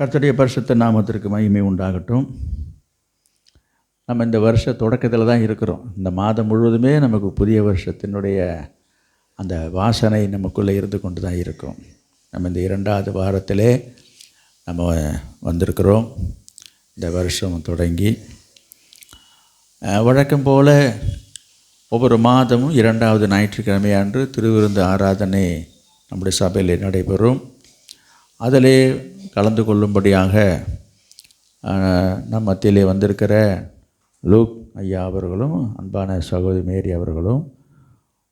கர்த்தருடைய பரிசுத்த நாமத்திற்கு மகிமை உண்டாகட்டும். நம்ம இந்த வருஷ தொடக்கத்தில் தான் இருக்கிறோம். இந்த மாதம் முழுவதுமே நமக்கு புதிய வருஷத்தினுடைய அந்த வாசனை நமக்குள்ளே இருந்து கொண்டு தான் இருக்கும். நம்ம இந்த 2வது வாரத்திலே நம்ம வந்திருக்கிறோம். இந்த வருஷம் தொடங்கி வழக்கம் போல் ஒவ்வொரு மாதமும் 2வது ஞாயிற்றுக்கிழமை அன்று திருவிருந்து ஆராதனை நம்முடைய சபையில் நடைபெறும். அதிலே கலந்து கொள்ளும்படியாக நம் மத்தியிலே வந்திருக்கிற லூக் ஐயா அவர்களும் அன்பான சகோதரி மேரி அவர்களும்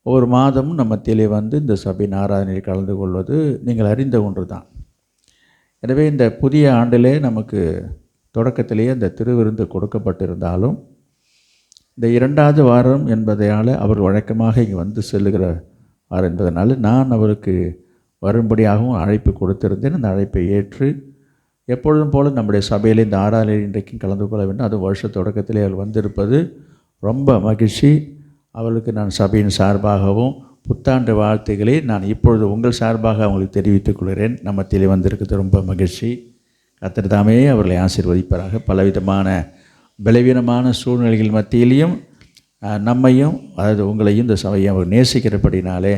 ஒவ்வொரு மாதமும் நம் மத்தியிலே வந்து இந்த சபையின் ஆராதனையில் கலந்து கொள்வது நீங்கள் அறிந்த ஒன்று தான். எனவே இந்த புதிய ஆண்டிலே நமக்கு தொடக்கத்திலேயே இந்த திருவிருந்து கொடுக்கப்பட்டிருந்தாலும் இந்த 2வது வாரம் என்பதையால் அவர் வழக்கமாக இங்கே வந்து செல்லுகிற வாரம் என்பதனால் நான் அவருக்கு வரும்படியாகவும் அழைப்பு கொடுத்திருந்தேன். அந்த அழைப்பை ஏற்று எப்பொழுதும் போல் நம்முடைய சபையில் இந்த ஆராதனையில் இன்றைக்கும் கலந்து கொள்ள வேண்டும். அது வருஷ தொடக்கத்திலே அவர் வந்திருப்பது ரொம்ப மகிழ்ச்சி. அவளுக்கு நான் சபையின் சார்பாகவும் புத்தாண்டு வாழ்த்துக்களை நான் இப்பொழுது உங்கள் சார்பாக அவங்களுக்கு தெரிவித்துக் கொள்கிறேன். நம்ம மத்தியிலே வந்திருக்கிறது ரொம்ப மகிழ்ச்சி. கர்த்தர் தாமே அவர்களை ஆசீர்வதிப்பாராக. பலவிதமான பலவீனமான சூழ்நிலைகள் மத்தியிலையும் நம்மையும் அதாவது உங்களையும் இந்த சபையை அவர் நேசிக்கிறபடினாலே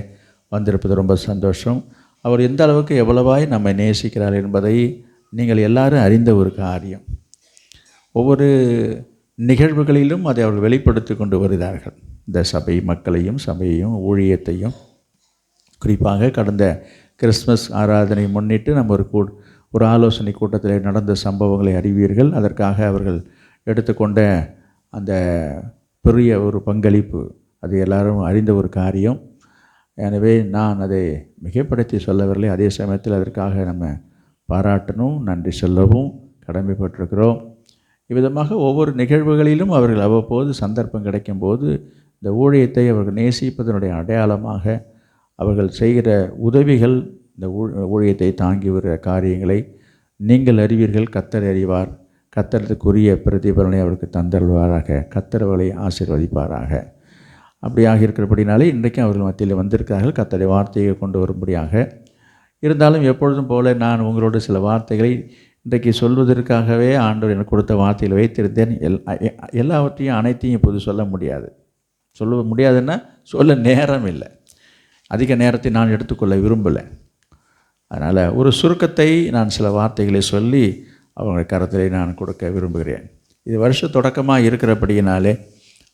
வந்திருப்பது ரொம்ப சந்தோஷம். அவர் எந்த அளவுக்கு எவ்வளவாய் நம்மை நேசிக்கிறார் என்பதை நீங்கள் எல்லாரும் அறிந்த ஒரு காரியம். ஒவ்வொரு நிகழ்வுகளிலும் அதை அவர்கள் வெளிப்படுத்தி கொண்டு வருகிறார்கள். இந்த சபை மக்களையும் சபையையும் ஊழியத்தையும் குறிப்பாக கடந்த கிறிஸ்மஸ் ஆராதனை முன்னிட்டு நம்ம ஒரு ஆலோசனை கூட்டத்தில் நடந்த சம்பவங்களை அறிவீர்கள். அதற்காக அவர்கள் எடுத்துக்கொண்ட அந்த பெரிய ஒரு பங்களிப்பு அது எல்லாரும் அறிந்த ஒரு காரியம். எனவே நான் அதை மிகைப்படுத்தி சொல்லவில்லை. அதே சமயத்தில் அதற்காக நம்ம பாராட்டணும், நன்றி சொல்லவும் கடமைப்பட்டிருக்கிறோம். இவ்விதமாக ஒவ்வொரு நிகழ்வுகளிலும் அவர்கள் அவ்வப்போது சந்தர்ப்பம் கிடைக்கும்போது இந்த ஊழியத்தை அவர்கள் நேசிப்பதனுடைய அடையாளமாக அவர்கள் செய்கிற உதவிகள் இந்த ஊழியத்தை தாங்கி வருகிற காரியங்களை நீங்கள் அறிவீர்கள். கர்த்தர் அறிவார். கர்த்தருக்குரிய பிரதிபலனை அவருக்கு தந்தருள்வாராக. கர்த்தர் அவர்களை ஆசீர்வதிப்பாராக. அப்படியாக இருக்கிறபடினாலே இன்றைக்கும் அவர்கள் மத்தியில் வந்திருக்கிறார்கள் கர்த்தருடைய வார்த்தையை கொண்டு வரும்படியாக. இருந்தாலும் எப்பொழுதும் போல நான் உங்களோட சில வார்த்தைகளை இன்றைக்கு சொல்வதற்காகவே ஆண்டவர் எனக்கு கொடுத்த வார்த்தையில் வைத்திருந்தேன். எல்லாவற்றையும் அனைத்தையும் இப்போது சொல்ல முடியாது. சொல்ல முடியாதுன்னா சொல்ல நேரம் இல்லை. அதிக நேரத்தை நான் எடுத்துக்கொள்ள விரும்பலை. அதனால் ஒரு சுருக்கத்தை நான் சில வார்த்தைகளை சொல்லி அவங்க கருத்திலே நான் கொடுக்க விரும்புகிறேன். இது வருஷ தொடக்கமாக இருக்கிறபடியினாலே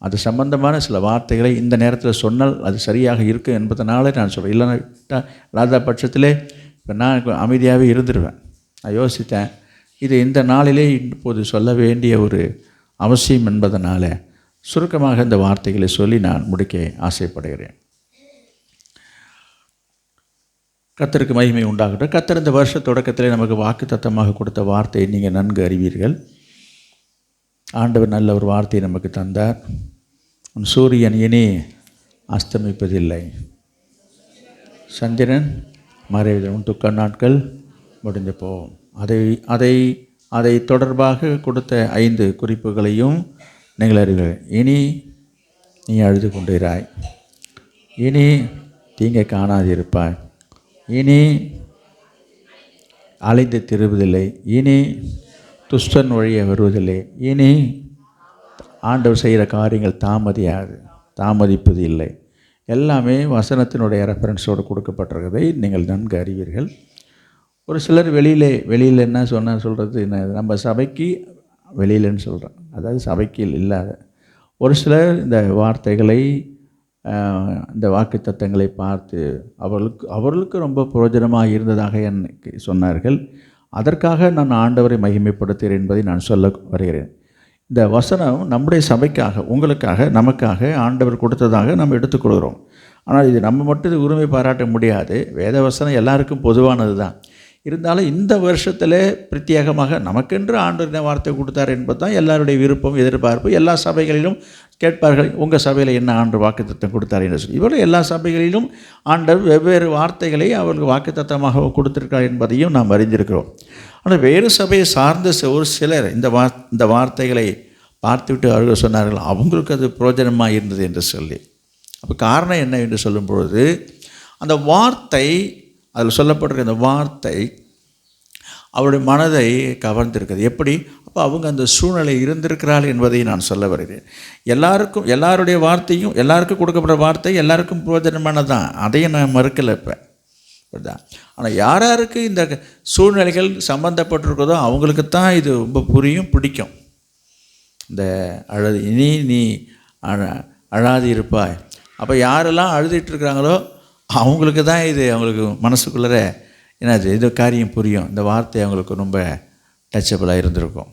அது சம்பந்தமான சில வார்த்தைகளை இந்த நேரத்தில் சொன்னால் அது சரியாக இருக்கும் என்பதனால நான் சொல்கிறேன். இல்லைன்னா இல்லாத பட்சத்திலே இப்போ நான் அமைதியாகவே இருந்துடுவேன். நான் யோசித்தேன் இது இந்த நாளிலே இப்போது சொல்ல வேண்டிய ஒரு அவசியம் என்பதனால சுருக்கமாக இந்த வார்த்தைகளை சொல்லி நான் முடிக்க ஆசைப்படுகிறேன். கர்த்தருக்கு மகிமை உண்டாகட்டும். கர்த்தர் இந்த வருஷ தொடக்கத்தில் நமக்கு வாக்குத்தத்தமாக கொடுத்த வார்த்தையை நீங்கள் நன்கு அறிவீர்கள். ஆண்டவர் நல்ல ஒரு வார்த்தையை நமக்கு தந்தார். சூரியன் இனி அஸ்தமிப்பதில்லை, சந்திரன் மறைவதும் துக்க நாட்கள் முடிந்து போகும். அதை தொடர்பாக கொடுத்த 5 குறிப்புகளையும் நீங்கள் அறிவீர்கள். இனி நீ அழுது கொண்டிராய், இனி தீங்கை காணாதிருப்பாய், இனி அலைந்து திருவதில்லை, இனி துஷ்டன் வழியே வருவதில்லை, இனி ஆண்டவர் செய்கிற காரியங்கள் தாமதிப்பது இல்லை. எல்லாமே வசனத்தினுடைய ரெஃபரன்ஸோடு கொடுக்கப்பட்டிருக்கிறதை நீங்கள் நன்கு அறிவீர்கள். ஒரு சிலர் வெளியில் என்ன சொல்கிறது நம்ம சபைக்கு வெளியிலன்னு சொல்கிறேன், அதாவது சபைக்கு இல்லாத ஒரு சிலர் இந்த வார்த்தைகளை இந்த வாக்குத்தத்தங்களை பார்த்து அவர்களுக்கு ரொம்ப பிரயோஜனமாக இருந்ததாக எனக்கு சொன்னார்கள். அதற்காக நான் ஆண்டவரை மகிமைப்படுத்துகிறேன் என்பதை நான் சொல்ல வருகிறேன். இந்த வசனம் நம்முடைய சபைக்காக, உங்களுக்காக, நமக்காக ஆண்டவர் கொடுத்ததாக நம்ம எடுத்துக்கொள்கிறோம். ஆனால் இது நம்ம மட்டும் இது உரிமை பாராட்ட முடியாது. வேத வசனம் எல்லாருக்கும் பொதுவானது தான். இருந்தாலும் இந்த வருஷத்தில் பிரத்யேகமாக நமக்கென்று ஆண்டவர் என்ன வார்த்தை கொடுத்தார் என்பது தான் எல்லாருடைய விருப்பம், எதிர்பார்ப்பு. எல்லா சபைகளிலும் கேட்பார்கள், உங்கள் சபையில் என்ன ஆண்டவர் வாக்குத்தத்தம் கொடுத்தார் என்று சொல்லி. இவர்கள் எல்லா சபைகளிலும் ஆண்டவர் வெவ்வேறு வார்த்தைகளை அவர்கள் வாக்குத்தத்தமாக கொடுத்திருக்கார் என்பதையும் நாம் அறிந்திருக்கிறோம். ஆனால் வேறு சபையை சார்ந்த ஒரு சிலர் இந்த வார்த்தைகளை பார்த்துவிட்டு அவர்கள் சொன்னார்கள் அவங்களுக்கு அது பிரயோஜனமாக இருந்தது என்று சொல்லி. அப்போ காரணம் என்ன என்று சொல்லும் பொழுது அந்த வார்த்தை அதில் சொல்லப்பட்டிருக்க அந்த வார்த்தை அவருடைய மனதை கவர்ந்திருக்கிறது. எப்படி? அப்போ அவங்க அந்த சூழ்நிலை இருந்திருக்கிறாள் என்பதை நான் சொல்ல வருகிறேன். எல்லாருடைய வார்த்தையும், எல்லாருக்கும் கொடுக்கப்படுற வார்த்தை எல்லாருக்கும் பிரயோஜனமானதான், அதையும் நான் மறுக்கலை இப்போ தான். ஆனால் யாருக்கு இந்த சூழ்நிலைகள் சம்மந்தப்பட்டிருக்கிறதோ அவங்களுக்கு தான் இது ரொம்ப புரியும், பிடிக்கும். இந்த இனி நீ அழாது இருப்பாய். அப்போ யாரெல்லாம் அழுதுகிட்ருக்கிறாங்களோ அவங்களுக்கு தான் இது, அவங்களுக்கு மனசுக்குள்ளே என்னது இது காரியம் புரியும். இந்த வார்த்தை அவங்களுக்கு ரொம்ப டச்சபிளாக இருந்திருக்கும்.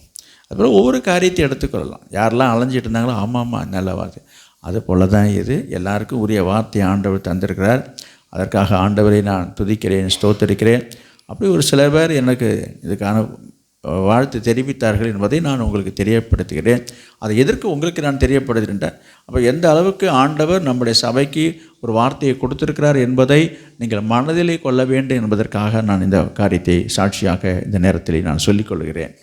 அதுபோல் ஒவ்வொரு காரியத்தையும் எடுத்துக்கொள்ளலாம். யாரெல்லாம் அலைஞ்சிட்டு இருந்தாங்களோ ஆமாம்மா நல்ல வார்த்தை, அது போல் தான் இது. எல்லாருக்கும் உரிய வார்த்தை ஆண்டவர் தந்திருக்கிறார். அதற்காக ஆண்டவரை நான் துதிக்கிறேன், ஸ்தோத்தரிக்கிறேன். அப்படி ஒரு சில பேர் எனக்கு இதுக்கான வாழ்த்து தெரிவித்தார்கள் என்பதை நான் உங்களுக்கு தெரியப்படுத்துகிறேன். அதை எதற்கு உங்களுக்கு நான் தெரியப்படுத்துகின்றேன்? அப்போ எந்த அளவுக்கு ஆண்டவர் நம்முடைய சபைக்கு ஒரு வார்த்தையை கொடுத்திருக்கிறார் என்பதை நீங்கள் மனதிலே கொள்ள வேண்டும் என்பதற்காக நான் இந்த காரியத்தை சாட்சியாக இந்த நேரத்தில் நான் சொல்லிக்கொள்கிறேன்.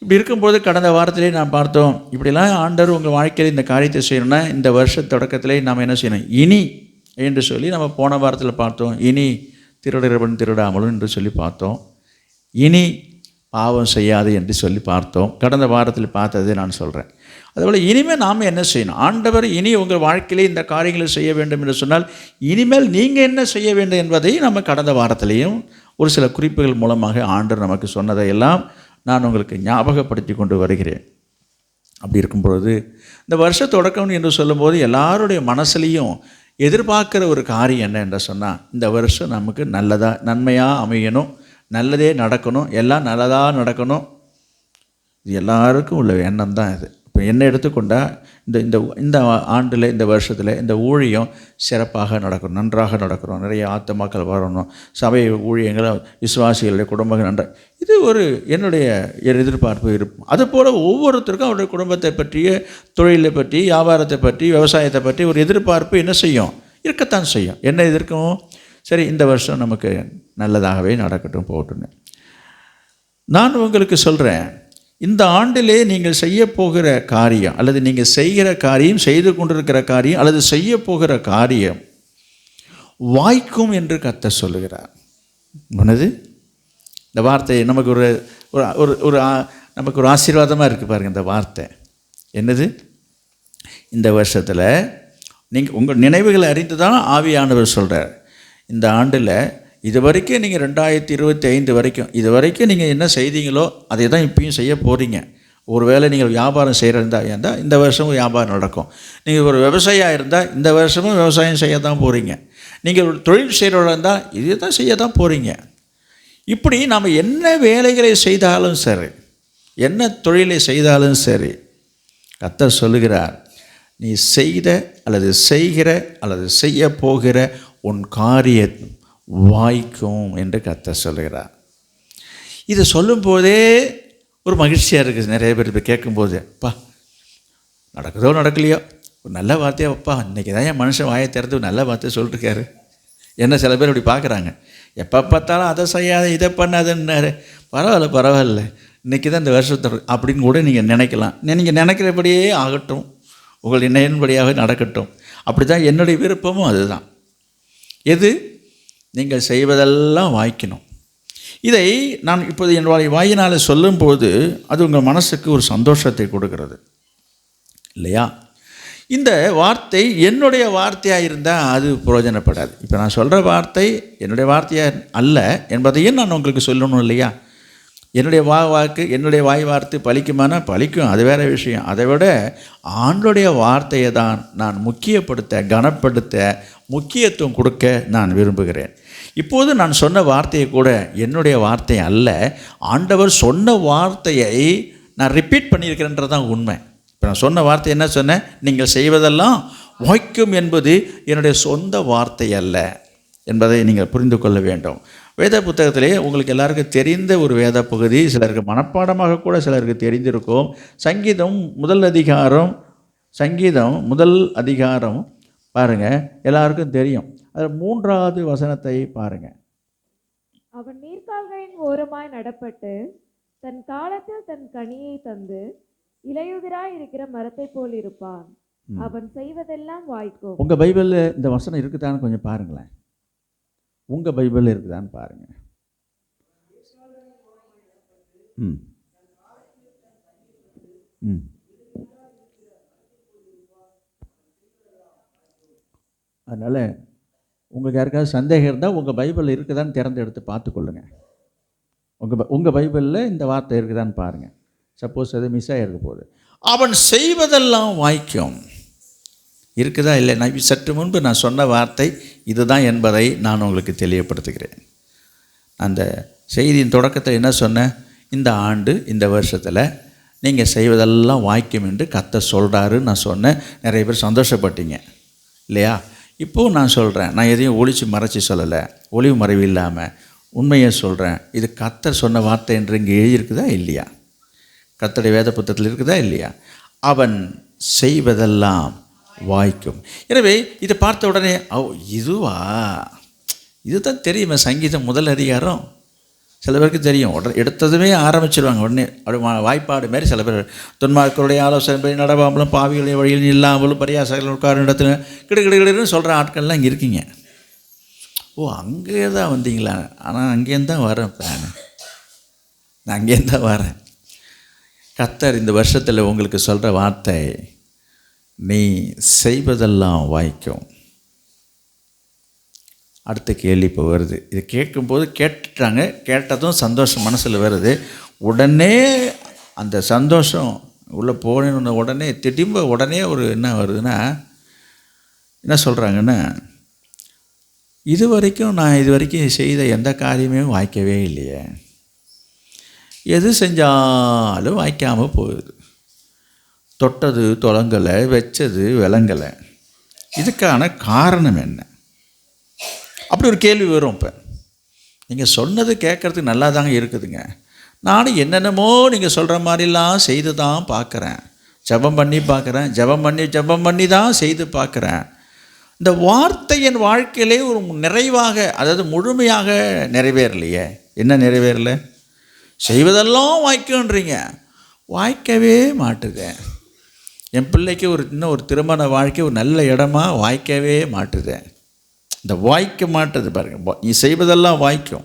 இப்படி இருக்கும்போது கடந்த வாரத்திலே நான் பார்த்தோம், இப்படிலாம் ஆண்டவர் உங்கள் வாழ்க்கையில் இந்த காரியத்தை செய்யணும்னா இந்த வருஷ தொடக்கத்திலே நாம் என்ன செய்யணும்? இனி என்று சொல்லி நம்ம போன வாரத்தில் பார்த்தோம். இனி திருடுகிறவன் திருடாமலும் என்று சொல்லி பார்த்தோம். இனி பாவம் செய்யாது என்று சொல்லி பார்த்தோம். கடந்த வாரத்தில் பார்த்ததை நான் சொல்கிறேன். அதுபோல் இனிமேல் நாம் என்ன செய்யணும்? ஆண்டவர் இனி உங்கள் வாழ்க்கையிலே இந்த காரியங்களை செய்ய வேண்டும் என்று சொன்னால் இனிமேல் நீங்கள் என்ன செய்ய வேண்டும் என்பதை நம்ம கடந்த வாரத்திலையும் ஒரு சில குறிப்புகள் மூலமாக ஆண்டவர் நமக்கு சொன்னதையெல்லாம் நான் உங்களுக்கு ஞாபகப்படுத்தி கொண்டு வருகிறேன். அப்படி இருக்கும்பொழுது இந்த வருஷ தொடக்கம் என்று சொல்லும்போது எல்லாருடைய மனசுலேயும் எதிர்பார்க்குற ஒரு காரியம் என்ன என்று சொன்னால், இந்த வருஷம் நமக்கு நன்மையாக அமையணும், நல்லதே நடக்கணும், எல்லாம் நல்லதாக நடக்கணும். இது எல்லாருக்கும் உள்ள எண்ணம் தான் இது. இப்போ என்ன எடுத்துக்கொண்டால் இந்த ஆண்டில், இந்த வருஷத்தில் இந்த ஊழியம் சிறப்பாக நடக்கணும், நன்றாக நடக்கணும், நிறைய ஆத்துமாக்கள் வரணும், சபை ஊழியங்கள், விசுவாசிகளுடைய குடும்பங்கள் நன்றாக, இது ஒரு என்னுடைய எதிர்பார்ப்பு இருக்கும். அதுபோல் ஒவ்வொருத்தருக்கும் அவருடைய குடும்பத்தை பற்றிய, தொழிலை பற்றி, வியாபாரத்தை பற்றி, விவசாயத்தை பற்றி ஒரு எதிர்பார்ப்பு என்ன செய்யும்? இருக்கத்தான் செய்யும். என்ன எதிர்க்கும்? சரி, இந்த வருஷம் நமக்கு நல்லதாகவே நடக்கட்டும், போகட்டுன்னு. நான் உங்களுக்கு சொல்கிறேன், இந்த ஆண்டிலே நீங்கள் செய்ய போகிற காரியம் அல்லது நீங்கள் செய்கிற காரியம், செய்து கொண்டிருக்கிற காரியம் அல்லது செய்ய போகிற காரியம் வாய்க்கும் என்று கர்த்தர் சொல்லுகிறார். என்னது இந்த வார்த்தை? நமக்கு ஒரு ஒரு நமக்கு ஒரு ஆசீர்வாதமாக இருக்குது பாருங்கள் இந்த வார்த்தை. என்னது? இந்த வருஷத்தில் நீங்கள் உங்கள் நினைவுகளை அறிந்து தான் ஆவியானவர் சொல்கிறார். இந்த ஆண்டில் இது வரைக்கும் நீங்கள் 2025 வரைக்கும் இது வரைக்கும் நீங்கள் என்ன செய்தீங்களோ அதை தான் இப்பயும் செய்ய போகிறீங்க. ஒரு வேளை நீங்கள் வியாபாரம் செய்கிறதா இருந்தால் இந்த வருஷமும் வியாபாரம் நடக்கும். நீங்கள் ஒரு விவசாயியாக இருந்தால் இந்த வருஷமும் விவசாயம் செய்ய தான் போகிறீங்க. நீங்கள் ஒரு தொழில் செய்கிறவர்களாக இருந்தால் இதை தான் செய்ய தான் போகிறீங்க. இப்படி நாம் என்ன வேலைகளை செய்தாலும் சரி, என்ன தொழிலை செய்தாலும் சரி, கர்த்தர் சொல்லுகிறார், நீ செய்த அல்லது செய்கிற அல்லது செய்ய போகிற உன் காரியம் வாய்க்கும் என்று கர்த்தர் சொல்லுகிறார். இதை சொல்லும்போதே ஒரு மகிழ்ச்சியாக இருக்குது. நிறைய பேர் இப்போ கேட்கும்போது, அப்பா நடக்குதோ நடக்கலையோ ஒரு நல்ல வார்த்தையாக, அப்பா இன்றைக்கி தான் என் மனுஷன் வாயை திறந்து நல்ல வார்த்தையை சொல்லிட்டுருக்காரு. என்ன சில பேர் அப்படி பார்க்குறாங்க, எப்போ பார்த்தாலும் அதை செய்யாத இதை பண்ணாதுன்னாரு. பரவாயில்ல இன்றைக்கி தான் இந்த வருஷத்தை அப்படின்னு கூட நீங்கள் நினைக்கலாம். நீங்கள் நினைக்கிறபடியே ஆகட்டும், உங்கள் நினைவின்படியாக நடக்கட்டும். அப்படி தான் என்னுடைய விருப்பமும் அதுதான். எது? நீங்கள் செய்வதெல்லாம் வாய்க்கணும். இதை நான் இப்போது என் வாயினால் சொல்லும்போது அது உங்கள் மனசுக்கு ஒரு சந்தோஷத்தை கொடுக்கிறது இல்லையா? இந்த வார்த்தை என்னுடைய வார்த்தையாக இருந்தால் அது பிரயோஜனப்படாது. இப்போ நான் சொல்கிற வார்த்தை என்னுடைய வார்த்தையாக அல்ல என்பதையும் நான் உங்களுக்கு சொல்லணும் இல்லையா? என்னுடைய வாக்கு, என்னுடைய வாய் வார்த்தை பலிக்குமானா பலிக்கும், அது வேறு விஷயம். அதை விட ஆண்டோடைய வார்த்தையை தான் நான் முக்கியப்படுத்த, கனப்படுத்த, முக்கியத்துவம் கொடுக்க நான் விரும்புகிறேன். இப்போது நான் சொன்ன வார்த்தையை கூட என்னுடைய வார்த்தை அல்ல, ஆண்டவர் சொன்ன வார்த்தையை நான் ரிப்பீட் பண்ணியிருக்கிறேன்றது தான் உண்மை. இப்போ நான் சொன்ன வார்த்தை என்ன சொன்னேன்? நீங்கள் செய்வதெல்லாம் வாய்க்கும் என்பது என்னுடைய சொந்த வார்த்தை அல்ல என்பதை நீங்கள் புரிந்து கொள்ள வேண்டும். வேத புத்தகத்திலே உங்களுக்கு எல்லாருக்கும் தெரிந்த ஒரு வேத பகுதி, சிலருக்கு மனப்பாடமாக கூட சிலருக்கு தெரிந்திருக்கும். சங்கீதம் முதல் அதிகாரம் பாருங்கள், எல்லாருக்கும் தெரியும். அதில் 3வது வசனத்தை பாருங்கள். அவன் நீர்க்கால்களின் ஓரமாய் நடப்பட்டு தன் காலத்தில் தன் கனியை தந்து இலையுதிராய் இருக்கிற மரத்தை போல் இருப்பான். அவன் செய்வதெல்லாம் வாய்க்கும். உங்கள் பைபிளில் இந்த வசனம் இருக்குதான்னு கொஞ்சம் பாருங்களேன். உங்கள் பைபிளில் இருக்குதான்னு பாருங்கள். ம் ம் அதனால் உங்களுக்கு யாருக்காவது சந்தேகம் இருந்தால் உங்கள் பைபிள் இருக்குதான்னு திறந்து எடுத்து பார்த்துக்கொள்ளுங்க. உங்கள் பைபிளில் இந்த வார்த்தை இருக்குதான்னு பாருங்கள். சப்போஸ் அது மிஸ் ஆகிருக்க போகுது. அவன் செய்வதெல்லாம் வாய்க்கும் இருக்குதா இல்லை? நான் சற்று முன்பு நான் சொன்ன வார்த்தை இதுதான் என்பதை நான் உங்களுக்கு தெளிவுபடுத்துகிறேன். அந்த செய்தியின் தொடக்கத்தில் என்ன சொன்னேன்? இந்த ஆண்டு இந்த வருஷத்தில் நீங்கள் செய்வதெல்லாம் வாய்க்கும் என்று கர்த்தர் சொல்கிறாருன்னு நான் சொன்னேன். நிறைய பேர் சந்தோஷப்பட்டீங்க இல்லையா? இப்போது நான் சொல்கிறேன், நான் எதையும் ஒளிச்சு மறைச்சி சொல்லலை, ஒளிவு மறைவு இல்லாமல் உண்மையை சொல்கிறேன். இது கர்த்தர் சொன்ன வார்த்தை என்று இங்கே எழுதியிருக்குதா இல்லையா? கர்த்தருடைய வேத புத்தகத்தில் இருக்குதா இல்லையா? அவன் செய்வதெல்லாம் வாய்க்கும். எனவே இதை பார்த்த உடனே இதுவா, இதுதான் தெரியுமே சங்கீதம் முதல் அதிகாரம். சில பேருக்கு தெரியும், உடனே எடுத்ததுமே ஆரம்பிச்சிருவாங்க. உடனே அப்படி வாய்ப்பாடு மாரி சில பேர் துன்மார்க்கருடைய ஆலோசனை நடவாமலும் பாவிகளுடைய வழியில் இல்லாமலும் பரியாசங்கள் உட்கார இடத்துல கிடுகிடுன்னு சொல்கிற ஆட்கள்லாம் இங்கே இருக்கீங்க. அங்கே தான் வந்தீங்களா? ஆனால் அங்கேருந்து தான் வரேன். இப்போ நான் அங்கேருந்து தான் வரேன். கர்த்தர் இந்த வருஷத்தில் உங்களுக்கு சொல்கிற வார்த்தை, நீ செய்வதெல்லாம் வாய்க்கும். அடுத்த கேள்வி இப்போ வருது. இது கேட்கும்போது கேட்டுட்டாங்க, கேட்டதும் சந்தோஷம் மனசில் வருது. உடனே அந்த சந்தோஷம் உள்ளே போன உடனே திரும்ப உடனே ஒரு என்ன வருதுன்னா, என்ன சொல்கிறாங்கன்னா, இது வரைக்கும் செய்த எந்த காரியமே வாய்க்கவே இல்லையே, எது செஞ்சாலும் வாய்க்காமல் போகுது, தொட்டது தொலங்கலை, வச்சது விளங்கலை, இதுக்கான காரணம் என்ன? அப்படி ஒரு கேள்வி வரும். இப்போ நீங்கள் சொன்னது கேட்குறதுக்கு நல்லா தாங்க இருக்குதுங்க, நானும் என்னென்னமோ நீங்கள் சொல்கிற மாதிரிலாம் செய்து தான் பார்க்குறேன், ஜெபம் பண்ணி தான் செய்து பார்க்குறேன். இந்த வார்த்தை என் வாழ்க்கையிலே ஒரு நிறைவாக, அதாவது முழுமையாக நிறைவேறலையே. என்ன நிறைவேறலை? செய்வதெல்லாம் வாய்க்குன்றீங்க, வாய்க்கவே மாட்டுது. என் பிள்ளைக்கு இன்னும் ஒரு திருமண வாழ்க்கை ஒரு நல்ல இடமா வாய்க்கவே மாட்டுது. இந்த வாய்க்க மாட்டுது பாருங்க. நீ செய்வதெல்லாம் வாய்க்கும்.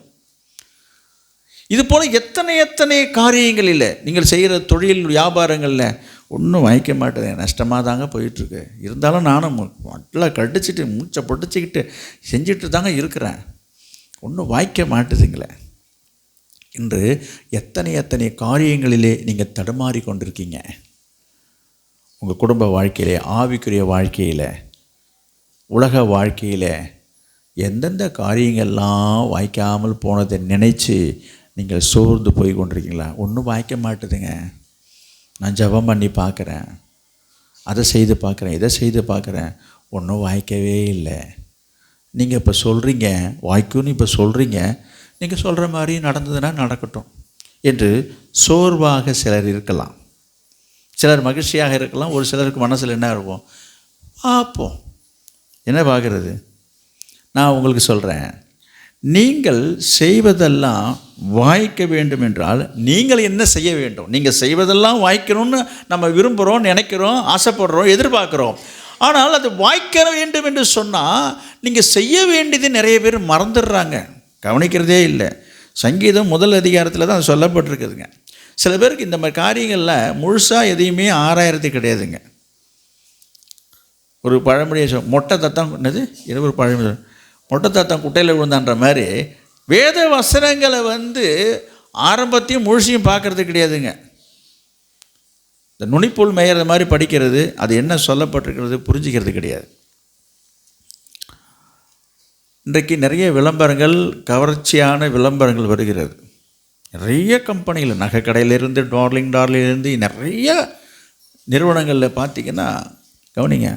இது போல் எத்தனை காரியங்களில் நீங்கள் செய்கிற தொழில் வியாபாரங்களில் ஒன்றும் வாய்க்க மாட்டுது, நஷ்டமாக தாங்க போயிட்டுருக்கு. இருந்தாலும் நானும் நல்லா கடிச்சிட்டு மூச்சை பொடிச்சிக்கிட்டு செஞ்சிட்டு தாங்க இருக்கிறேன், ஒன்றும் வாய்க்க மாட்டுதுங்களே. இன்று எத்தனை காரியங்களிலே நீங்கள் தடுமாறி கொண்டிருக்கீங்க. உங்கள் குடும்ப வாழ்க்கையிலே, ஆவிக்குரிய வாழ்க்கையில், உலக வாழ்க்கையில் எந்தெந்த காரியங்கள்லாம் வாய்க்காமல் போனதை நினச்சி நீங்கள் சோர்ந்து போய் கொண்டிருக்கீங்களா? ஒன்றும் வாய்க்க மாட்டுதுங்க. நான் ஜெபம் பண்ணி பார்க்குறேன், அதை செய்து பார்க்குறேன், இதை செய்து பார்க்குறேன், ஒன்றும் வாய்க்கவே இல்லை. நீங்கள் இப்போ சொல்கிறீங்க வாய்க்குன்னு, இப்போ சொல்கிறீங்க, நீங்கள் சொல்கிற மாதிரி நடந்ததுன்னா நடக்கட்டும் என்று சோர்வாக சிலர் இருக்கலாம். சிலர் மகிழ்ச்சியாக இருக்கலாம். ஒரு சிலருக்கு மனசில் என்ன இருக்கும்? பார்ப்போம், என்ன பார்க்குறது? நான் உங்களுக்கு சொல்கிறேன், நீங்கள் செய்வதெல்லாம் வாய்க்க வேண்டும் என்றால் நீங்கள் என்ன செய்ய வேண்டும்? நீங்கள் செய்வதெல்லாம் வாய்க்கணும்னு நம்ம விரும்புகிறோம், நினைக்கிறோம், ஆசைப்படுறோம், எதிர்பார்க்குறோம். ஆனால் அது வாய்க்க வேண்டும் என்று சொன்னால் நீங்கள் செய்ய வேண்டியது நிறைய பேர் மறந்துடுறாங்க, கவனிக்கிறதே இல்லை. சங்கீதம் முதல் அதிகாரத்தில் தான் சொல்லப்பட்டிருக்குதுங்க. சில பேருக்கு இந்த மாதிரி காரியங்களில் முழுசாக எதையுமே ஆராயறது கிடையாதுங்க. ஒரு பழமொழியை மொட்டை தத்தம் என்னது ஒரு பழமொழி, மொட்டை தத்தம் குட்டையில் விழுந்தான்ற மாதிரி வேத வசனங்களை ஆரம்பத்தையும் முழுசையும் பார்க்கறது கிடையாதுங்க. இந்த நுனிப்புல் மேயறது மாதிரி படிக்கிறது, அது என்ன சொல்லப்பட்டிருக்கிறது புரிஞ்சிக்கிறது கிடையாது. இன்றைக்கு நிறைய விளம்பரங்கள், கவர்ச்சியான விளம்பரங்கள் வருகிறது. நிறைய கம்பெனிகள், நகை கடையிலேருந்து டார்லிங்கிலேருந்து நிறைய நிறுவனங்களில் பார்த்திங்கன்னா கவனிங்க,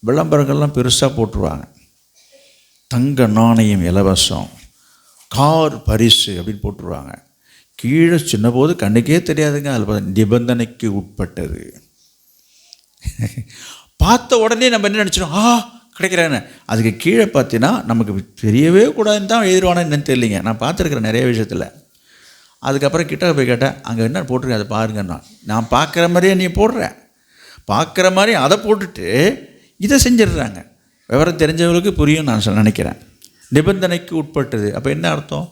விளம்பரங்கள்லாம் பெருசாக போட்டுருவாங்க. தங்க நாணயம் இலவசம், கார் பரிசு அப்படின்னு போட்டுருவாங்க. கீழே சின்னபோது கண்ணுக்கே தெரியாதுங்க, அதில் நிபந்தனைக்கு உட்பட்டது. பார்த்த உடனே நம்ம என்ன நினச்சிடும், கிடைக்கிறேன்னு. அதுக்கு கீழே பார்த்தீங்கன்னா நமக்கு தெரியவே கூடாதுன்னு தான் எழுதிடுவானு என்னன்னு தெரியலிங்க. நான் பார்த்துருக்குறேன் நிறைய விஷயத்தில். அதுக்கப்புறம் கிட்ட போய் கேட்டேன், அங்கே என்ன போட்டிருக்கேன் அதை பாருங்கன்னா, நான் பார்க்குற மாதிரியே நீ போடுற, பார்க்குற மாதிரி அதை போட்டுட்டு இதை செஞ்சிடுறாங்க. விவரம் தெரிஞ்சவங்களுக்கு புரியும் நான் நினைக்கிறேன். நிபந்தனைக்கு உட்பட்டது அப்போ என்ன அர்த்தம்?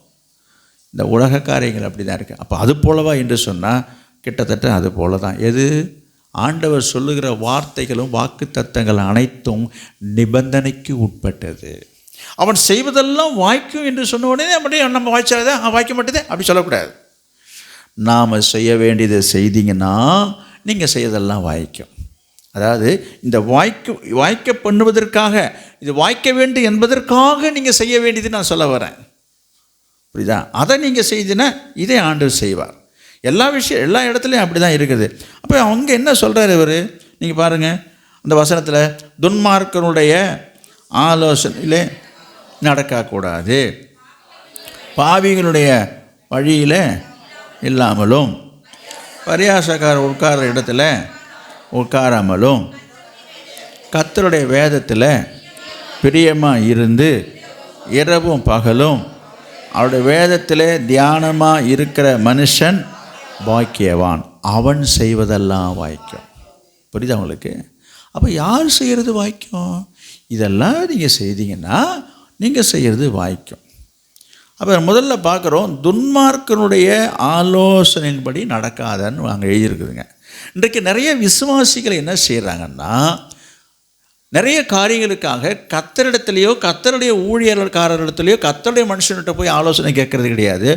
இந்த உலக காரியங்கள் அப்படி தான் இருக்குது. அப்போ அது போலவா என்று சொன்னால் கிட்டத்தட்ட அது போல தான். எது? ஆண்டவர் சொல்லுகிற வார்த்தைகளும் வாக்கு தத்தங்கள் அனைத்தும் நிபந்தனைக்கு உட்பட்டது. அவன் செய்வதெல்லாம் வாய்க்கும் என்று சொன்ன உடனே அப்படியே நம்ம வாய்ச்சாதே வாய்க்க மாட்டேதே அப்படி சொல்லக்கூடாது. நாம் செய்ய வேண்டியதை செய்தீங்கன்னா நீங்கள் செய்யறதெல்லாம் வாய்க்கும். அதாவது இந்த வாய்க்க பண்ணுவதற்காக, இது வாய்க்க வேண்டும் என்பதற்காக நீங்கள் செய்ய வேண்டியது நான் சொல்ல வரேன். புரியுதா? அதை நீங்கள் செய்தீங்கன்னா இதே ஆண்டவர் செய்வார். எல்லா இடத்துலையும் அப்படி தான் இருக்குது. அப்போ அவங்க என்ன சொல்கிறார் இவர்? நீங்கள் பாருங்கள், அந்த வசனத்தில் துன்மார்க்கனுடைய ஆலோசனையிலே நடக்கக்கூடாது, பாவிகளுடைய வழியில் இல்லாமலும், பரியாசக்காரர் உட்கார்ற இடத்துல உட்காராமலும், கர்த்தருடைய வேதத்தில் பிரியமாக இருந்து இரவும் பகலும் அவருடைய வேதத்தில் தியானமாக இருக்கிற மனுஷன் பாக்கியவான், அவன் செய்வதெல்லாம் வாய்க்கும். புரியுதா உங்களுக்கு? அப்போ யார் செய்கிறது வாய்க்கும்? இதெல்லாம் நீங்கள் செய்தீங்கன்னா நீங்கள் செய்கிறது வாய்க்கும். அப்போ முதல்ல பார்க்குறோம், துன்மார்க்கனுடைய ஆலோசனையின்படி நடக்காதன்னு அங்கே எழுதியிருக்குதுங்க. இன்றைக்கு நிறைய விசுவாசிகள் என்ன செய்கிறாங்கன்னா, நிறைய காரியங்களுக்காக கர்த்தரிடத்துலையோ கர்த்தருடைய ஊழியர்காரரிடத்துலையோ கர்த்தருடைய மனுஷன்கிட்ட போய் ஆலோசனை கேட்கறது கிடையாது,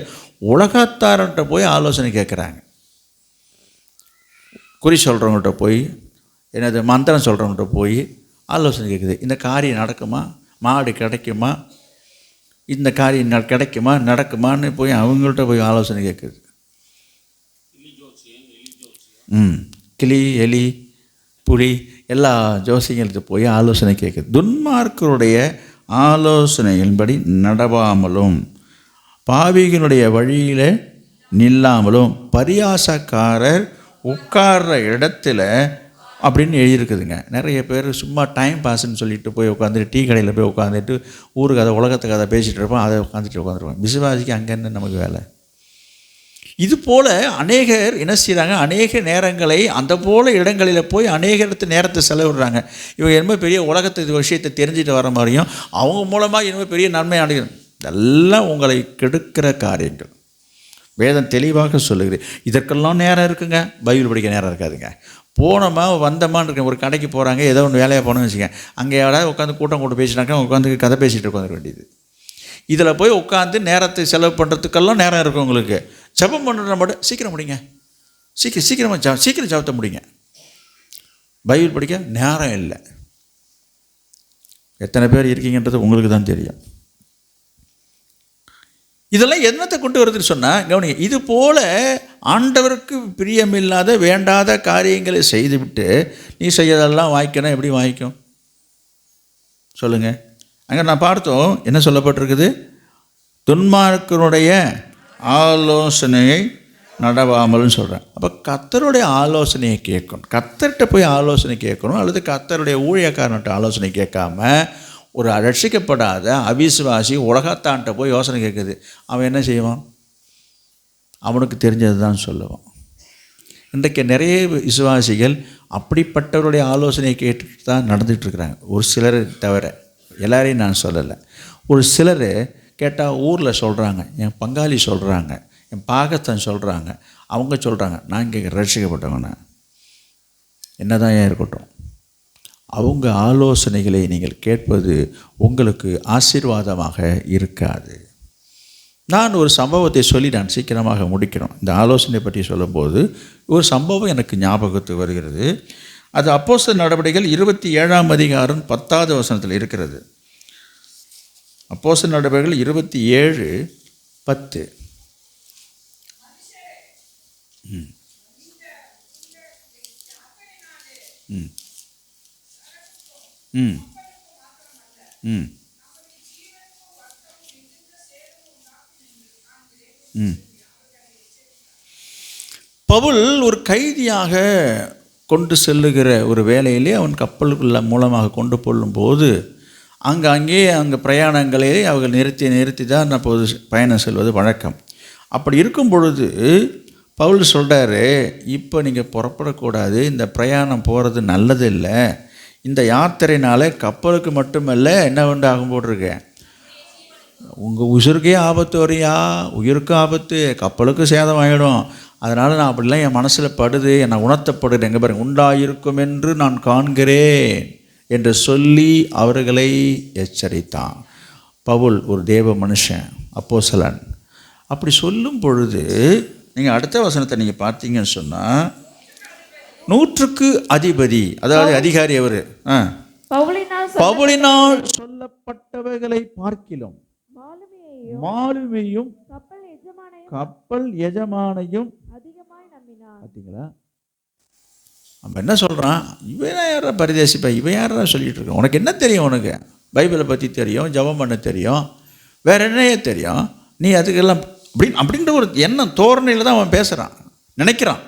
உலகத்தார்கிட்ட போய் ஆலோசனை கேட்குறாங்க. குறி சொல்கிறவங்கள்ட்ட போய், என்னது மந்திரம் சொல்கிறவங்கள்ட்ட போய் ஆலோசனை கேட்குது. இந்த காரியம் நடக்குமா, மாடு கிடைக்குமா, இந்த காரியம் கிடைக்குமா நடக்குமான்னு போய் அவங்கள்ட்ட போய் ஆலோசனை கேட்குது. கிளி எலி புலி எல்லா ஜோசியங்களுக்கு போய் ஆலோசனை கேட்குது. துன்மார்க்கருடைய ஆலோசனையின்படி நடவாமலும், பாவிகளுடைய வழியில் நில்லாமலும், பரியாசக்காரர் உட்கார்ற இடத்துல அப்படின்னு எழுதியிருக்குதுங்க. நிறைய பேர் சும்மா டைம் பாஸ்ன்னு சொல்லிட்டு போய் உட்காந்துட்டு டீ கடையில் போய் உட்காந்துட்டு ஊருக்கு கதை உலகத்து கதை பேசிகிட்டு இருப்போம், அதை உட்காந்துருப்போம். விசுவாசிக்கு அங்கே என்ன நமக்கு வேலை? இது போல் அநேகர் என்ன செய்கிறாங்க, அநேக நேரங்களை அந்த போல் இடங்களில் போய் அநேக நேரத்தை செலவிடுறாங்க. இவங்க என்ன பெரிய உலகத்து விஷயத்தை தெரிஞ்சுட்டு வர மாதிரியும் அவங்க மூலமாக என்ன பெரிய நன்மை அடையணும். இதெல்லாம் உங்களை கெடுக்கிற காரியங்கள். வேதம் தெளிவாக சொல்லுகிறது. இதற்கெல்லாம் நேரம் இருக்குங்க, பைபிள் படிக்க நேரம் இருக்காதுங்க. போனோமா வந்தோமான்னு இருக்கேன். ஒரு கடைக்கு போகிறாங்க, ஏதோ ஒன்று வேலையாக போனோம்னு வச்சுக்கேன், அங்கே யாராவது உட்காந்து கூட்டம் கூட்டு பேசினாக்கா உட்காந்து கதை பேசிகிட்டு உட்காந்துக்க வேண்டியது. இதில் போய் உட்காந்து நேரத்தை செலவு பண்ணுறதுக்கெல்லாம் நேரம் இருக்கும் உங்களுக்கு. ஜெபம் பண்ணுற மட்டும் சீக்கிரம் முடிங்க, சீக்கிரம் ஜெபத்தை முடிங்க. பைபிள் படிக்க நேரம் இல்லை. எத்தனை பேர் இருக்கீங்கன்றது உங்களுக்கு தான் தெரியும். இதெல்லாம் என்னத்தை கொண்டு வருதுன்னு சொன்னால் கவனிங்க, இது போல் ஆண்டவருக்கு பிரியமில்லாத வேண்டாத காரியங்களை செய்துவிட்டு நீ செய்யறதெல்லாம் வாய்க்கணும். எப்படி வாய்க்கும் சொல்லுங்கள்? அங்கே நான் பார்த்தோம் என்ன சொல்லப்பட்டிருக்குது, துன்மார்க்கனுடைய ஆலோசனையை நடவாமல்னு சொல்கிறேன். அப்போ கர்த்தருடைய ஆலோசனையை கேட்கணும், கர்த்தர்கிட்ட போய் ஆலோசனை கேட்கணும். அல்லது கர்த்தருடைய ஊழியக்காரன்கிட்ட ஆலோசனை கேட்காம ஒரு ரட்சிக்கப்படாத அவிசுவாசி உலகத்தான்ட்ட போய் யோசனை கேட்குது. அவன் என்ன செய்வான்? அவனுக்கு தெரிஞ்சது தான் சொல்லுவான். இன்றைக்கு நிறைய விசுவாசிகள் அப்படிப்பட்டவருடைய ஆலோசனையை கேட்டுட்டு தான் நடந்துகிட்ருக்குறாங்க. ஒரு சிலர் தவிர, எல்லாரையும் நான் சொல்லலை. ஒரு சிலர் கேட்டால் ஊரில் சொல்கிறாங்க, என் பங்காளி சொல்கிறாங்க, என் பாகத்தன் சொல்கிறாங்க, அவங்க சொல்கிறாங்க. நான் இங்கே ரட்சிக்கப்பட்டவங்க என்ன தான் இருக்கட்டும், அவங்க ஆலோசனைகளை நீங்கள் கேட்பது உங்களுக்கு ஆசீர்வாதமாக இருக்காது. நான் ஒரு சம்பவத்தை சொல்லி நான் சீக்கிரமாக முடிக்கிறோம். இந்த ஆலோசனை பற்றி சொல்லும்போது ஒரு சம்பவம் எனக்கு ஞாபகத்துக்கு வருகிறது. அது அப்போஸ்தலர் நடவடிக்கைகள் 27ஆம் அதிகாரம் 10வது வசனத்தில் இருக்கிறது. அப்போஸ்தலர் நடவடிக்கைகள் 27:10. பவுல் ஒரு கைதியாக கொண்டு செல்லுகிற ஒரு வேலையிலே அவன் கப்பலுக்குள்ள மூலமாக கொண்டு போகும்போது அங்கே பிரயாணங்களே அவர்கள் நிறுத்தி தான் அப்போது பயணம் செல்வது வழக்கம். அப்படி இருக்கும் பொழுது பவுல் சொல்கிறாரு, இப்போ நீங்கள் புறப்படக்கூடாது, இந்த பிரயாணம் போகிறது நல்லது இல்லை. இந்த யாத்திரையினால் கப்பலுக்கு மட்டுமல்ல என்ன ஆகும் போட்டிருக்கேன், உங்கள் உசுருக்கே ஆபத்து வரையா, உயிருக்கு ஆபத்து, கப்பலுக்கு சேதம் ஆகிடும். அதனால் நான் அப்படிலாம் என் மனசில் படுது, என்னை உணர்த்தப்படுது. எங்கே பாருங்க, உண்டாயிருக்கும் என்று நான் காண்கிறேன் என்று சொல்லி அவர்களை எச்சரித்தான். பவுல் ஒரு தேவ மனுஷன், அப்போஸ்தலன். அப்படி சொல்லும் பொழுது நீங்கள் அடுத்த வசனத்தை நீங்கள் பார்த்தீங்கன்னு சொன்னால், 100க்கு அதிபதி, அதாவது அதிகாரி அவர், பவுலினால் சொல்லப்பட்டவைகளை பார்க்கிலும் மாலுமியும் கப்பல் எஜமானையும் பார்த்தீங்களா? நம்ம என்ன சொல்கிறான், இவன் யாரா பரிதேசிப்பா, இவன் யாரா சொல்லிட்டு இருக்கான், உனக்கு என்ன தெரியும், உனக்கு பைபிளை பற்றி தெரியும், ஜெபம் பண்ண தெரியும், வேற என்னையே தெரியும், நீ அதுக்கெல்லாம் அப்படின்ற ஒரு எண்ணம் தோரணையில் தான் அவன் பேசுகிறான், நினைக்கிறான்.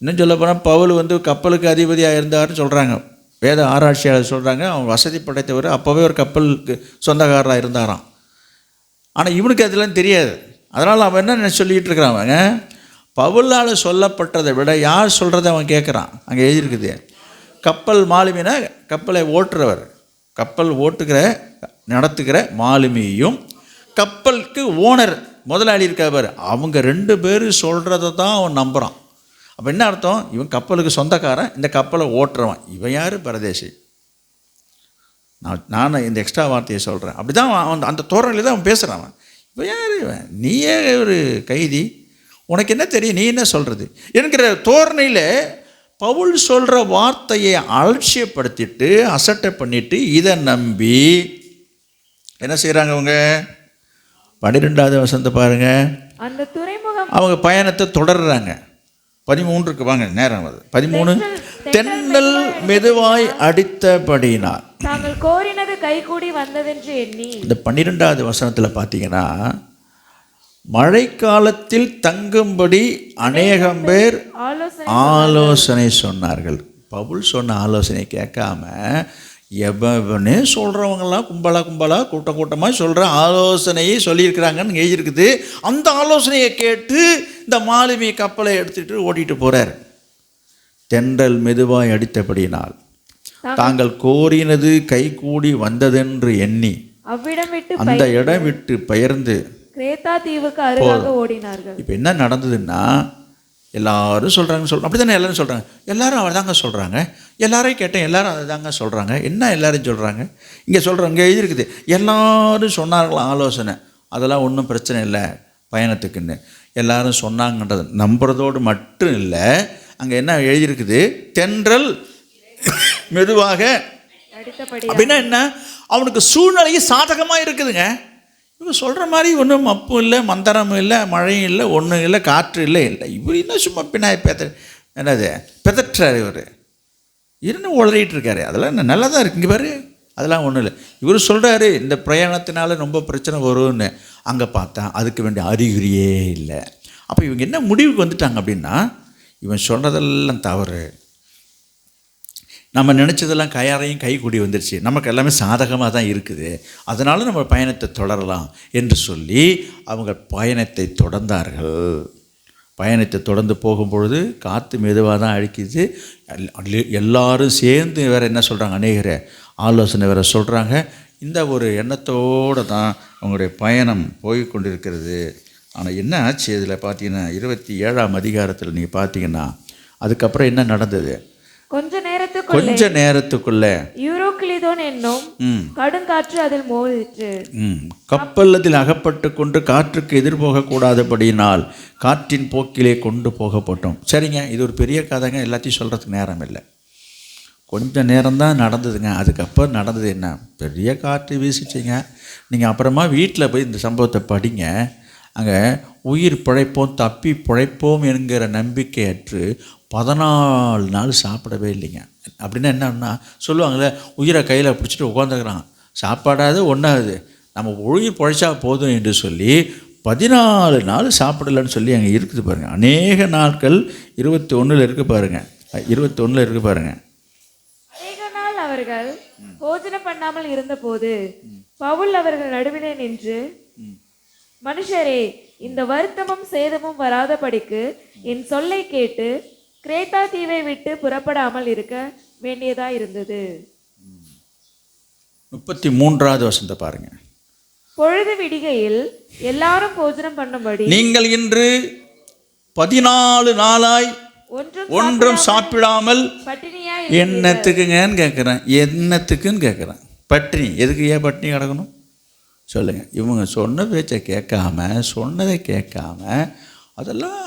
இன்னும் சொல்ல போனால் பவுல் வந்து கப்பலுக்கு அதிபதியாக இருந்தார்னு சொல்கிறாங்க, வேத ஆராய்ச்சியாளர் சொல்கிறாங்க. அவன் வசதி படைத்தவர், அப்போவே ஒரு கப்பலுக்கு சொந்தக்காரராக இருந்தாராம். ஆனால் இவனுக்கு அதெல்லாம் தெரியாது. அதனால் அவன் என்ன சொல்லிகிட்டு இருக்கிறான், அவங்க பவுலால் சொல்லப்பட்டதை விட யார் சொல்கிறத அவன் கேட்குறான். அங்கே எழுதியிருக்குது, கப்பல் மாலுமினா கப்பலை ஓட்டுறவர், கப்பல் ஓட்டுகிற நடத்துகிற மாலுமியும் கப்பலுக்கு ஓனர் முதலாளி இருக்கார், அவங்க 2 பேர் சொல்கிறத தான் அவன் நம்புகிறான். அப்போ என்ன அர்த்தம், இவன் கப்பலுக்கு சொந்தக்காரன், இந்த கப்பலை ஓட்டுறவன், இவன் யார் பரதேசி. நான் இந்த எக்ஸ்ட்ரா வார்த்தையை சொல்கிறேன். அப்படி தான் அவன் அந்த தோரணையில் தான் அவன் பேசுகிறான். இவன் யார், இவன் நீயே ஒரு கைதி, உனக்கு என்ன தெரியும், நீ என்ன சொல்கிறது என்கிற தோரணையில் பவுல் சொல்கிற வார்த்தையை அலட்சியப்படுத்திட்டு அசட்டை பண்ணிவிட்டு இதை நம்பி என்ன செய்கிறாங்க அவங்க. 12வது வசனத்தை பாருங்கள். அந்த துறைமுகம் அவங்க பயணத்தை தொடர்றாங்க. 13க்கு வாங்க, நேரம் வருது. 13, தென்றல் மெதுவாய் அடித்தபடினார் தாங்கள் கோரினது கைகூடி வந்ததென்று எண்ணி. இந்த 12வது வசனத்தில் பார்த்தீங்கன்னா, மழைக்காலத்தில் தங்கும்படி அநேகம் பேர் ஆலோசனை சொன்னார்கள். பவுல் சொன்ன ஆலோசனை கேட்காம எவனே சொல்கிறவங்களாம் கும்பலாக கூட்டமாக சொல்கிற ஆலோசனையை சொல்லியிருக்கிறாங்கன்னு எழுதியிருக்குது. அந்த ஆலோசனையை கேட்டு இந்த மாலுமி கப்பலை எடுத்துகிட்டு ஓட்டிகிட்டு போகிறார். தென்றல் மெதுவாய் அடித்தபடியினால் தாங்கள் கோரினது கைகூடி வந்ததென்று எண்ணி அந்த இடம் விட்டு பெயர்ந்து கிரேத்தா தீவுக்கு அருகாக ஓடினார்கள். இப்போ என்ன நடந்ததுன்னா, எல்லாரும் சொல்கிறாங்க, அப்படி தானே எல்லாரும் சொல்கிறாங்க, எல்லாரும் அவர் தாங்க சொல்கிறாங்க, எல்லாரையும் கேட்டேன், எல்லாரும் அதை தாங்க சொல்கிறாங்க. என்ன எல்லாரும் சொல்கிறாங்க, இங்கே சொல்கிறாங்க, இங்கே எழுதியிருக்குது, எல்லாரும் சொன்னார்களாம் ஆலோசனை, அதெல்லாம் ஒன்றும் பிரச்சனை இல்லை பயணத்துக்குன்னு. எல்லாரும் சொன்னாங்கன்றது நம்புறதோடு மட்டும் இல்லை, அங்கே என்ன எழுதியிருக்குது, தென்றல் மெதுவாக அப்படின்னா என்ன, அவனுக்கு சூழ்நிலையும் சாதகமாக இருக்குதுங்க. இவங்க சொல்கிற மாதிரி ஒன்றும் மப்பும் இல்லை, மந்தரமும் இல்லை, மழையும் இல்லை, ஒன்றும் இல்லை, காற்று இல்லை. இவர் இன்னும் சும்மா பின்னாய் என்னது பெதற்றார், இவர் இன்னும் உளறிட்டு இருக்காரு. அதெல்லாம் என்ன நல்லா தான் இருக்கு, இங்கே பாரு, அதெல்லாம் ஒன்றும் இல்லை. இவர் சொல்கிறாரு இந்த பிரயாணத்தினால ரொம்ப பிரச்சனை வரும்னு. அங்கே பார்த்தா அதுக்கு வேண்டிய அறிகுறியே இல்லை. அப்போ இவங்க என்ன முடிவுக்கு வந்துட்டாங்க அப்படின்னா, இவன் சொன்னதெல்லாம் தவறு, நம்ம நினச்சதெல்லாம் கையாரையும் கை கூடி வந்துருச்சு, நமக்கு எல்லாமே சாதகமாக தான் இருக்குது, அதனால் நம்ம பயணத்தை தொடரலாம் என்று சொல்லி அவங்க பயணத்தை தொடர்ந்தார்கள். பயணத்தை தொடர்ந்து போகும்பொழுது காற்று மெதுவாக தான் அடிக்குது. எல்லாரும் சேர்ந்து வேறு என்ன சொல்கிறாங்க, அநேகர் ஆலோசனை வேறு சொல்கிறாங்க. இந்த ஒரு எண்ணத்தோடு தான் அவங்களுடைய பயணம் போய் கொண்டிருக்கிறது. ஆனால் என்ன ஆச்சு இதில் பார்த்தீங்கன்னா, 27ஆம் அதிகாரத்தில் நீங்கள் பார்த்தீங்கன்னா அதுக்கப்புறம் என்ன நடந்தது, கொஞ்ச நேரத்துக்குள்ள யூரோக்ளிதோன் என்னும் கடுங்காற்று அதில் மோதிற்று. கப்பல் அகப்பட்டு கொண்டு காற்றுக்கு எதிர்போகக்கூடாதபடியினால் காற்றின் போக்கிலே கொண்டு போகப்பட்டோம். சரிங்க, இது ஒரு பெரிய கதைங்க, எல்லாத்தையும் சொல்கிறதுக்கு நேரம் இல்லை. கொஞ்சம் நேரம்தான் நடந்ததுங்க. அதுக்கப்புறம் நடந்தது என்ன, பெரிய காற்று வீசிச்சிங்க. நீங்கள் அப்புறமா வீட்டில் போய் இந்த சம்பவத்தை படிங்க. அங்கே உயிர் பிழைப்போம், தப்பி பிழைப்போம் என்கிற நம்பிக்கையற்று 14 நாள் சாப்பிடவே இல்லைங்க. அப்படின்னா என்னன்னா சொல்லுவாங்களே, உயிரை கையில் பிடிச்சிட்டு உட்காந்துக்கிறான், சாப்பாடாது ஒன்றாகுது, நம்ம உயிர் பிழைச்சா போதும் என்று சொல்லி 14 நாள் சாப்பிடலன்னு சொல்லி அங்கே இருக்குது பாருங்கள். அநேக நாட்கள் 21 இருக்குது பாருங்கள், 21 இருக்குது பாருங்கள். அநேக நாள் அவர்கள் போஜனம் பண்ணாமல் இருந்தபோது பவுல் அவர்கள் நடுவிலே நின்று, மனுஷரே, இந்த வருத்தமும் சேதமும் வராதபடிக்கு என் சொல்லை கேட்டு கிரேத்தா தீவை விட்டு புறப்படாமல் இருக்க வேண்டியதா இருந்தது. 33வது வசனத்தை பாருங்க. பொழுது விடிகையில் எல்லாரும் போஜனம் பண்ணும்படி நீங்கள் இன்று 14 நாளாய் ஒன்றும் சாப்பிடாமல் பட்டினியாய் என்னத்துக்குங்கன்னு கேட்குறேன். என்னத்துக்குன்னு கேட்குறேன். பட்டினி எதுக்கு? ஏன் பட்டினி கிடக்கணும் சொல்லுங்கள். இவங்க சொன்ன பேச்சை கேட்காம, சொன்னதை கேட்காம, அதெல்லாம்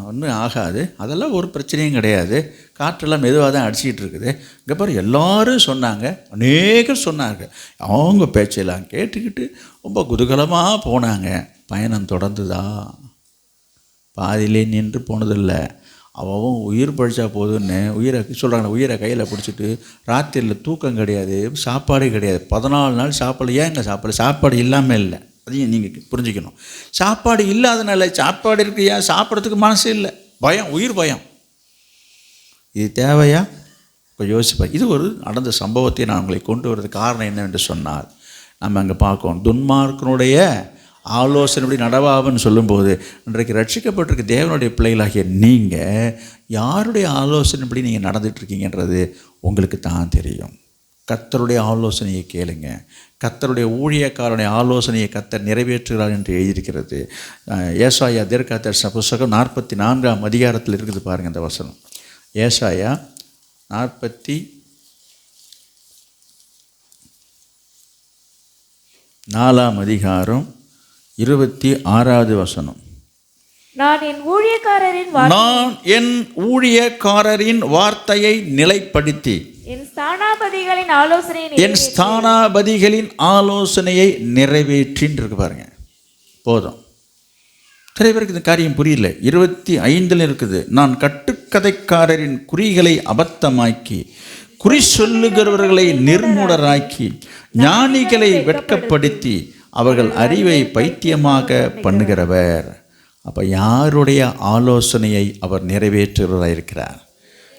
ஒன்றும் ஆகாது, அதெல்லாம் ஒரு பிரச்சனையும் கிடையாது, காற்றெல்லாம் மெதுவாக தான் அடிச்சிக்கிட்டு இருக்குது. இங்கே பாரு, எல்லோரும் சொன்னாங்க, அநேகர் சொன்னாங்க. அவங்க பேச்செல்லாம் கேட்டுக்கிட்டு ரொம்ப குதூகலமாக போனாங்க. பயணம் தொடர்ந்துதா? பாதியிலே நின்று போனதில்லை. அவன் உயிர் பழிச்சா போதுன்னு உயிரை சொல்கிறாங்க. உயிரை கையில் பிடிச்சிட்டு ராத்திரியில் தூக்கம் கிடையாது, சாப்பாடு கிடையாது. 14 நாள் சாப்பாடு. ஏன் இங்கே சாப்பாடு இல்லாமல் இல்லை, அதையும் நீங்கள் புரிஞ்சுக்கணும். சாப்பாடு இல்லாதனால, சாப்பாடு இருக்கு, ஏன் சாப்பிட்றதுக்கு மனசு இல்லை, பயம், உயிர் பயம். இது தேவையா? இப்போ யோசிப்பேன். இது ஒரு நடந்த சம்பவத்தை நான் உங்களை கொண்டு வரது காரணம் என்னவென்று சொன்னால், நம்ம அங்கே பார்க்கணும், துன்மார்க்கனுடைய ஆலோசனைப்படி நடவாதுன்னு சொல்லும்போது, இன்றைக்கு ரட்சிக்கப்பட்டிருக்க தேவனுடைய பிள்ளைகளாகிய நீங்கள் யாருடைய ஆலோசனைப்படி நீங்கள் நடந்துகிட்ருக்கீங்கன்றது உங்களுக்கு தான் தெரியும். கர்த்தருடைய ஆலோசனையை கேளுங்க. கர்த்தருடைய ஊழியக்காரனுடைய ஆலோசனையை கர்த்தர் நிறைவேற்றுகிறார் என்று எழுதியிருக்கிறது. ஏசாயா தீர்க்கதரிசன புஸ்தகம் 44ஆம் அதிகாரத்தில் இருக்குது பாருங்கள் அந்த வசனம். ஏசாயா 44ஆம் அதிகாரம் 26வது வசனம். நான் என் ஊழியக்காரரின் வார்த்தையை நிலைப்படுத்தி என் ஸ்தானாபதிகளின் ஆலோசனையை நிறைவேற்றின்னு இருக்கு பாருங்க. போதும். நிறைய பேருக்கு இந்த காரியம் புரியல. 25 இருக்குது. நான் கட்டுக்கதைக்காரரின் குறிகளை அபத்தமாக்கி, குறி சொல்லுகிறவர்களை நிர்மூடராக்கி, ஞானிகளை வெட்கப்படுத்தி, அவர்கள் அறிவை பைத்தியமாக பண்ணுகிறவர். அப்போ யாருடைய ஆலோசனையை அவர் நிறைவேற்றுகிறவராக இருக்கிறார்?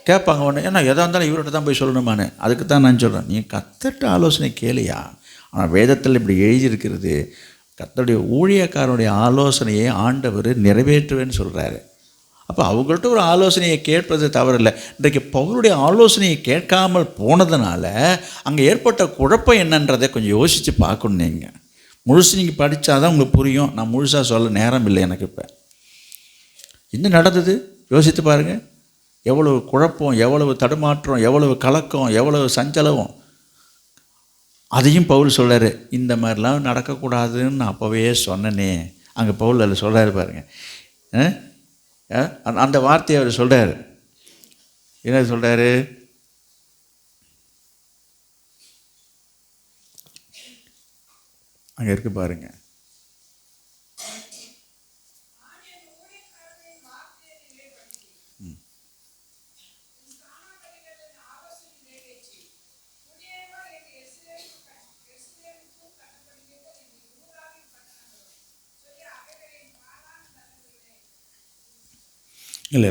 கேட்பாங்க உடனே, ஏன்னா எதாக இருந்தாலும் இவர்கிட்ட தான் போய் சொல்லணுமான்னு. அதுக்கு தான் நான் சொல்கிறேன், நீ கர்த்தர்ட்ட ஆலோசனை கேளியா. ஆனால் வேதத்தில் இப்படி எழுதியிருக்கிறது, கர்த்தருடைய ஊழியக்காரனுடைய ஆலோசனையை ஆண்டவர் நிறைவேற்றுவேன்னு சொல்கிறாரு. அப்போ அவங்கள்ட்ட ஒரு ஆலோசனையை கேட்பது தவறில்லை. இன்றைக்கு பவுலுடைய ஆலோசனையை கேட்காமல் போனதுனால அங்கே ஏற்பட்ட குழப்பம் என்னன்றதை கொஞ்சம் யோசித்து பார்க்கணும். நீங்கள் முழுசு நீங்கள் படித்தா தான் உங்களுக்கு புரியும். நான் முழுசாக சொல்ல நேரம் இல்லை எனக்கு. இப்போ என்ன நடந்தது யோசித்து பாருங்கள். எவ்வளவு குழப்பம், எவ்வளவு தடுமாற்றம், எவ்வளவு கலக்கம், எவ்வளவு சஞ்சலம். அதையும் பவுல் சொல்கிறாரு, இந்த மாதிரிலாம் நடக்கக்கூடாதுன்னு நான் அப்போவே சொன்னனே. அங்கே பவுல் அதில் சொல்கிறாரு பாருங்கள். அந்த வார்த்தையை அவர் சொல்கிறார். என்ன சொல்கிறாரு? அங்கே இருக்கு பாருங்க. இல்லை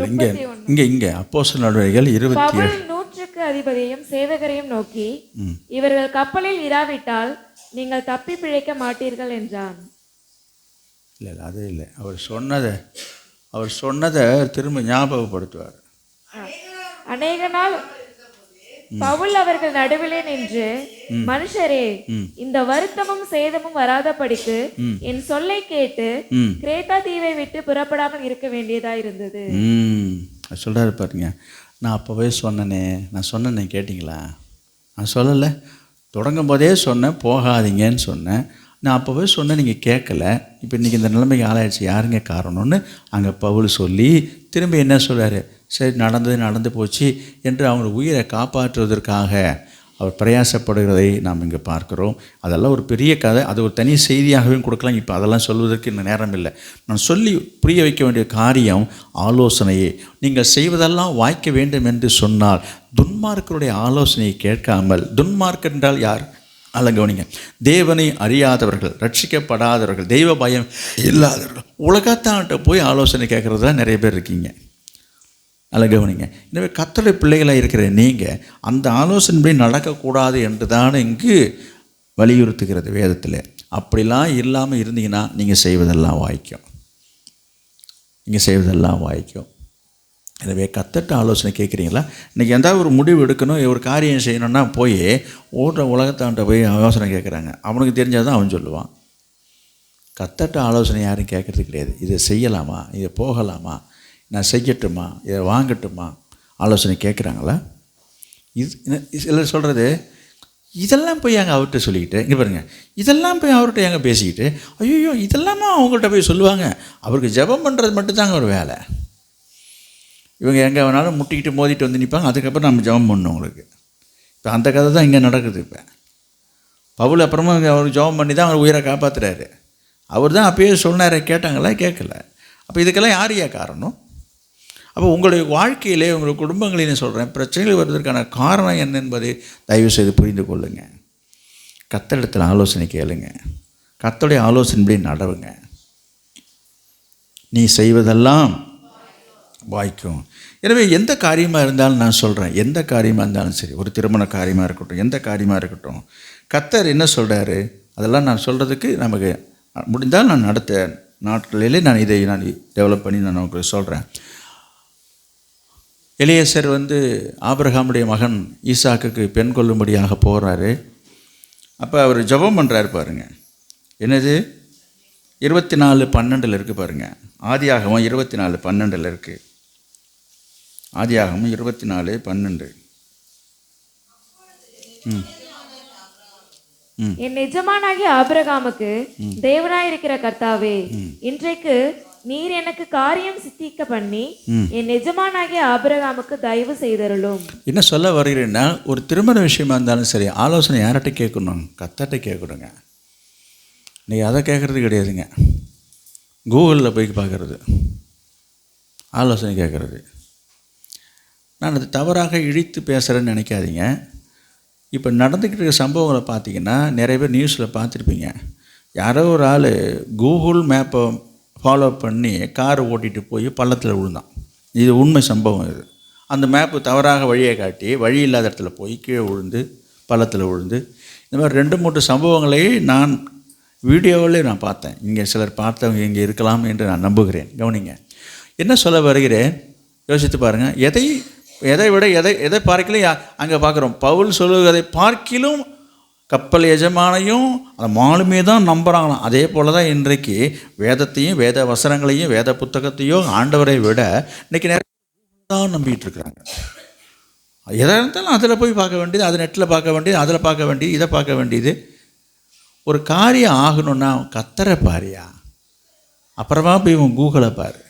இங்கே அப்போஸ்தலர் நடவடிக்கைகள் 27. நூற்றுக்கு அதிபதியையும் சேவகரையும் நோக்கி, இவர்கள் கப்பலில் இராவிட்டால் நீங்கள் தப்பி பிழைக்க மாட்டீர்கள் என்றான். இல்லை அது இல்லை, அவர் சொன்னதை திரும்ப ஞாபகப்படுத்துவார். அநேக நாள் பவுல் அவர்கள் நடுவிலே நின்று, மனுஷரே, இந்த வருத்தமும் சேதமும் வராதபடிக்கு என் சொல்லை கேட்டு கிரேத்தா தீவை விட்டு புறப்படாமல் இருக்க வேண்டியதா இருந்தது. சொல்றாரு பாருங்க. நான் அப்போவே சொன்னனே, நான் சொன்னேனே கேட்டிங்களா? நான் சொல்லலை, தொடங்கும் போதே சொன்னேன் போகாதீங்கன்னு சொன்னேன். நான் அப்போவே சொன்னேன், நீங்கள் கேட்கல. இப்போ இன்றைக்கி இந்த நிலைமைக்கு ஆளாயிடுச்சு, யாருங்க காரணம்னு அங்கே பவுல் சொல்லி திரும்பி என்ன சொல்கிறாரு? சரி, நடந்து போச்சு என்று அவங்க உயிரை காப்பாற்றுவதற்காக அவர் பிரயாசப்படுகிறதை நாம் இங்கே பார்க்குறோம். அதெல்லாம் ஒரு பெரிய கதை, அது ஒரு தனி செய்தியாகவே கொடுக்கலாம். இப்போ அதெல்லாம் சொல்வதற்கு இன்னும் நேரம் இல்லை. நான் சொல்லி புரிய வைக்க வேண்டிய காரியம் ஆலோசனையே. நீங்கள் செய்வதெல்லாம் வாய்க்க வேண்டும் என்று சொன்னால் துன்மார்க்கருடைய ஆலோசனையை கேட்காமல், துன்மார்க்கர் என்றால் யார்? கவனிங்க. தேவனை அறியாதவர்கள், ரட்சிக்கப்படாதவர்கள், தெய்வ பயம் இல்லாதவர்கள், உலகத்தான்கிட்ட போய் ஆலோசனை கேட்குறது தான் நிறைய பேர் இருக்கீங்க. கவனிங்க. எனவே கர்த்தருடைய பிள்ளைகளாக இருக்கிற நீங்கள் அந்த ஆலோசனைப்படி நடக்கக்கூடாது என்று தான் இங்கு வலியுறுத்துகிறது வேதத்தில். அப்படிலாம் இல்லாமல் இருந்தீங்கன்னா நீங்கள் செய்வதெல்லாம் வாய்க்கும். எனவே கர்த்தர்ட்ட ஆலோசனை கேட்குறீங்களா? இன்றைக்கி எதாவது ஒரு முடிவு எடுக்கணும், ஒரு காரியம் செய்யணுன்னா போய் உலகத்தாண்ட போய் யோசனை கேட்குறாங்க. அவனுக்கு தெரிஞ்சால் தான் அவன் சொல்லுவான். கர்த்தர்ட்ட ஆலோசனை யாரும் கேட்குறது கிடையாது. இதை செய்யலாமா, இதை போகலாமா, நான் செய்யட்டுமா, இதை வாங்கட்டுமா, ஆலோசனை கேட்குறாங்களா? சிலர் சொல்கிறது, இதெல்லாம் போய் அங்கே அவர்கிட்ட சொல்லிக்கிட்டு, இங்கே பாருங்கள், இதெல்லாம் போய் அவர்கிட்ட எங்கே பேசிக்கிட்டு, ஐயோ இதெல்லாமா அவங்கள்ட்ட போய் சொல்லுவாங்க. அவருக்கு ஜெபம் பண்ணுறது மட்டும்தாங்க ஒரு வேலை. இவங்க எங்கே வேணாலும் முட்டிக்கிட்டு மோதிட்டு வந்து நிற்பாங்க. அதுக்கப்புறம் நம்ம ஜெபம் பண்ணணும் உங்களுக்கு. இப்போ அந்த கதை தான் இங்கே நடக்குது. இப்போ பவுல் அப்புறமா அவர் ஜெபம் பண்ணி தான் அவர் உயிரை காப்பாற்றுறாரு. அவர் தான் அப்பயே சொன்னார், கேட்டாங்களா? கேட்கல. அப்போ இதுக்கெல்லாம் யாரையா காரணம்? அப்போ உங்களுடைய வாழ்க்கையிலே, உங்களுடைய குடும்பங்களிலே சொல்கிறேன், பிரச்சனைகள் வருவதற்கான காரணம் என்ன என்பதை தயவு செய்து புரிந்து கொள்ளுங்க. கர்த்தரிடத்தில் ஆலோசனை கேளுங்க. கர்த்தருடைய ஆலோசனைப்படி நடவுங்க. நீ செய்வதெல்லாம் வாய்க்கும். எனவே எந்த காரியமாக இருந்தாலும் நான் சொல்கிறேன், எந்த காரியமாக இருந்தாலும் சரி, ஒரு திருமண காரியமாக இருக்கட்டும், எந்த காரியமாக இருக்கட்டும், கர்த்தர் என்ன சொல்கிறாரு அதெல்லாம் நான் சொல்கிறதுக்கு நமக்கு முடிந்தால் நான் அடுத்த நாட்களிலே நான் இதை டெவலப் பண்ணி நான் உங்களுக்கு சொல்கிறேன். எலியேசர் ஆபிரகாமுடைய மகன் ஈசாக்குக்கு பெண் கொள்ளும்படியாக போகிறாரு. அப்போ அவர் ஜெபம் பண்ணுறாரு பாருங்க. என்னது 24:12 இருக்குது பாருங்கள். ஆதியாகமம் 24:12 இருக்குது. ஆதியாகமம் 24:12. என் எஜமானாகிய ஆபிரகாமுக்கு தேவனாயிருக்கிற கர்த்தாவே, இன்றைக்கு நீர் எனக்கு காரியம் சித்திக்க பண்ணி என் எஜமானாகிய ஆபிரகாமுக்கு தயவு செய்தருளும். என்ன சொல்ல வருகிறேன்னா, ஒரு திருமண விஷயமா இருந்தாலும் சரி, ஆலோசனை யார்கிட்ட கேட்கணும்? கர்த்தர்ட்ட கேட்கணுங்க. நீங்கள் அதை கேட்குறது கிடையாதுங்க. கூகுளில் போய் பார்க்குறது, ஆலோசனை கேட்குறது. நான் அது தவறாக இழித்து பேசுகிறேன்னு நினைக்காதீங்க. இப்போ நடந்துக்கிட்டு இருக்க சம்பவங்களை பார்த்தீங்கன்னா, நிறைய பேர் நியூஸில் பார்த்துருப்பீங்க. யாரோ ஒரு ஆள் கூகுள் மேப்பை ஃபாலோ பண்ணி காரை ஓட்டிகிட்டு போய் பள்ளத்தில் விழுந்தான். இது உண்மை சம்பவம். இது அந்த மேப்பு தவறாக வழியை காட்டி வழி இல்லாத இடத்துல போய் கீழே விழுந்து பள்ளத்தில் விழுந்து, இந்த மாதிரி 2-3 சம்பவங்களை நான் வீடியோவிலே நான் பார்த்தேன். இங்கே சிலர் பார்த்தவங்க இங்கே இருக்கலாம் என்று நான் நம்புகிறேன். கவனிங்க, என்ன சொல்ல வருகிறேன், யோசித்து பாருங்கள். எதை விட எதை பார்க்கலையும் அங்கே பார்க்குறோம். பவுல் சொல்லுவதை பார்க்கிலும் கப்பல் எஜமானையும் அந்த மாலுமே தான் நம்புகிறாங்களாம். அதே போல் தான் இன்றைக்கு வேதத்தையும் வேத வசனங்களையும் வேத புத்தகத்தையும் ஆண்டவரை விட இன்றைக்கி நிறைய தான் நம்பிக்கிட்டு இருக்கிறாங்க. எதாக இருந்தாலும் அதில் போய் பார்க்க வேண்டியது, அது நெட்டில் பார்க்க வேண்டியது, அதில் பார்க்க வேண்டியது, இதை பார்க்க வேண்டியது. ஒரு காரியம் ஆகணும்னா கர்த்தரை பாரியா, அப்புறமா போய் இவன் கூகுளை பாரு.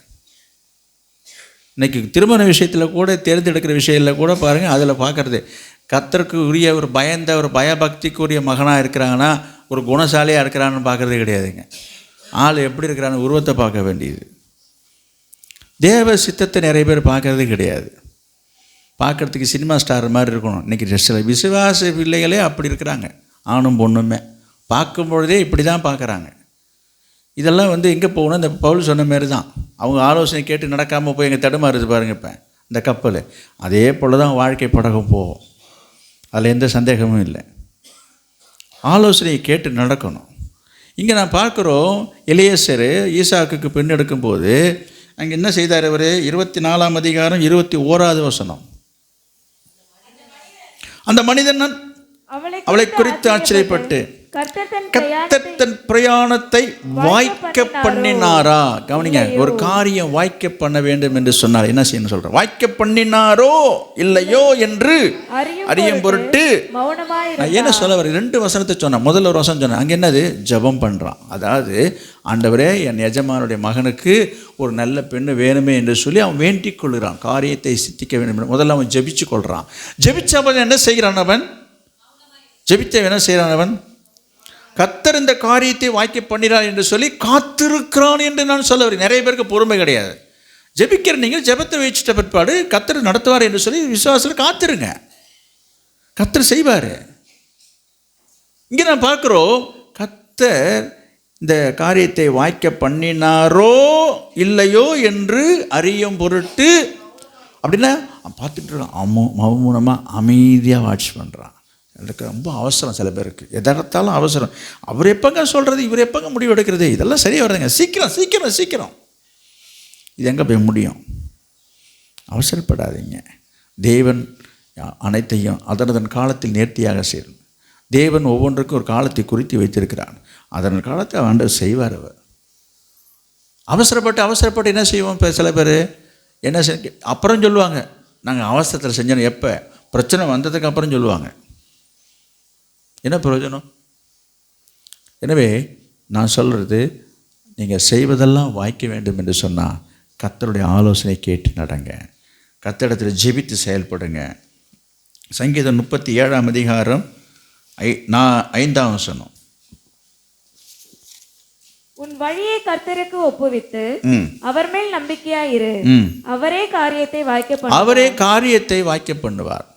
இன்றைக்கி திருமண விஷயத்தில் கூட, தேர்ந்தெடுக்கிற விஷயத்தில் கூட பாருங்கள், அதில் பார்க்குறது கர்த்தருக்கு உரிய ஒரு பயந்த ஒரு பயபக்திக்குரிய மகனாக இருக்கிறாங்கன்னா, ஒரு குணசாலியாக இருக்கிறான்னு பார்க்குறதே கிடையாதுங்க. ஆள் எப்படி இருக்கிறான்னு உருவத்தை பார்க்க வேண்டியது. தேவ சித்தத்தை நிறைய பேர் பார்க்குறதே கிடையாது. பார்க்குறதுக்கு சினிமா ஸ்டார் மாதிரி இருக்கணும். இன்றைக்கி சில விசுவாச பிள்ளைகளே அப்படி இருக்கிறாங்க. ஆணும் பொண்ணுமே பார்க்கும்பொழுதே இப்படி தான் பார்க்குறாங்க. இதெல்லாம் எங்கே போகணும்? இந்த பவுல் சொன்ன மாரி தான். அவங்க ஆலோசனை கேட்டு நடக்காமல் போய் எங்கே தடுமாறுது பாருங்கள். இப்போ இந்த கப்பல் அதே போல் தான் வாழ்க்கை படகும் போகும். அதில் எந்த சந்தேகமும் இல்லை. ஆலோசனையை கேட்டு நடக்கணும். இங்கே நான் பார்க்குறோம், எலியேசர் ஈசாக்குக்கு பெண் எடுக்கும்போது அங்கே என்ன செய்தார் அவர்? 24ஆம் அதிகாரம் 21வது வசனம். அந்த மனிதன் அவளை குறித்து ஆச்சரியப்பட்டு கர்த்தர் தன் பிரயாணத்தை வாய்க்க பண்ணினாரா? கவனிங்க, ஒரு காரியம் வாய்க்க பண்ண வேண்டும் என்று சொன்னார். என்ன செய்யணும் சொல்கிறேன்? வாய்க்க பண்ணினாரோ இல்லையோ என்று அறியும் பொருட்டு நான் என்ன சொல்ல வர 2 வசனத்தை சொன்னேன். முதல்ல ஒரு வசனம் சொன்னேன். அங்கே என்னது? ஜெபம் பண்ணுறான். அதாவது, ஆண்டவரே, என் எஜமானுடைய மகனுக்கு ஒரு நல்ல பெண்ணு வேணுமே என்று சொல்லி அவன் வேண்டிக் கொள்கிறான். காரியத்தை சித்திக்க வேண்டும். முதல்ல அவன் ஜெபிச்சு கொள்கிறான். ஜெபிச்சவன் என்ன செய்கிறான்? அவன் ஜெபித்த என்ன செய்கிறான்? அவன் கர்த்தர் இந்த காரியத்தை வாய்க்க பண்ணினார் என்று சொல்லி காத்திருக்கிறான் என்று நான் சொல்ல வரேன். நிறைய பேருக்கு பொறுமை கிடையாது. ஜெபிக்கிற நீங்கள் ஜெபத்தை வச்சுட்ட பிற்பாடு கர்த்தர் நடத்துவார் என்று சொல்லி விசுவாசத்தில் காத்திருங்க. கர்த்தர் செய்வார். இங்கே நான் பார்க்குறோம், கர்த்தர் இந்த காரியத்தை வாய்க்க பண்ணினாரோ இல்லையோ என்று அறியும் பொருட்டு அப்படின்னா பார்த்துட்டு இருக்கான். மௌனமாக அமைதியாக வாட்ச் பண்ணுறான். எனக்கு ரொம்ப அவசரம். சில பேருக்கு எதார்த்தாலும் அவசரம். அவர் எப்போங்க சொல்கிறது, இவர் எப்போங்க முடிவு எடுக்கிறது, இதெல்லாம் சரியாக வருதுங்க, சீக்கிரம் சீக்கிரம் சீக்கிரம். இது எங்கே போய் முடியும்? அவசரப்படாதீங்க. தேவன் அனைத்தையும் அதன் காலத்தில் நேர்த்தியாக செய்யணும். தேவன் ஒவ்வொன்றுக்கும் ஒரு காலத்தை குறித்து வைத்திருக்கிறான். அதன் காலத்தை ஆண்டவர் செய்வார். அவர் அவசரப்பட்டு என்ன செய்வோம்? இப்போ சில பேர் என்ன அப்புறம் சொல்லுவாங்க, நாங்கள் அவசரத்தில் செஞ்சோம். எப்போ பிரச்சனை வந்ததுக்கு அப்புறம் சொல்லுவாங்க. என்ன பிரயோஜனம்? எனவே நான் சொல்கிறது, நீங்கள் செய்வதெல்லாம் வாய்க்க வேண்டும் என்று சொன்னால் கர்த்தருடைய ஆலோசனை கேட்டு நடங்க, கர்த்தரிடத்தில் ஜெபித்து செயல்படுங்க. சங்கீதம் 37ஆம் அதிகாரம் 5ஆம் வசனம். உன் வழியை கர்த்தருக்கு ஒப்புவித்து அவர் மேல் நம்பிக்கையாயிரு, அவரே காரியத்தை வாய்க்க பண்ணுவார்.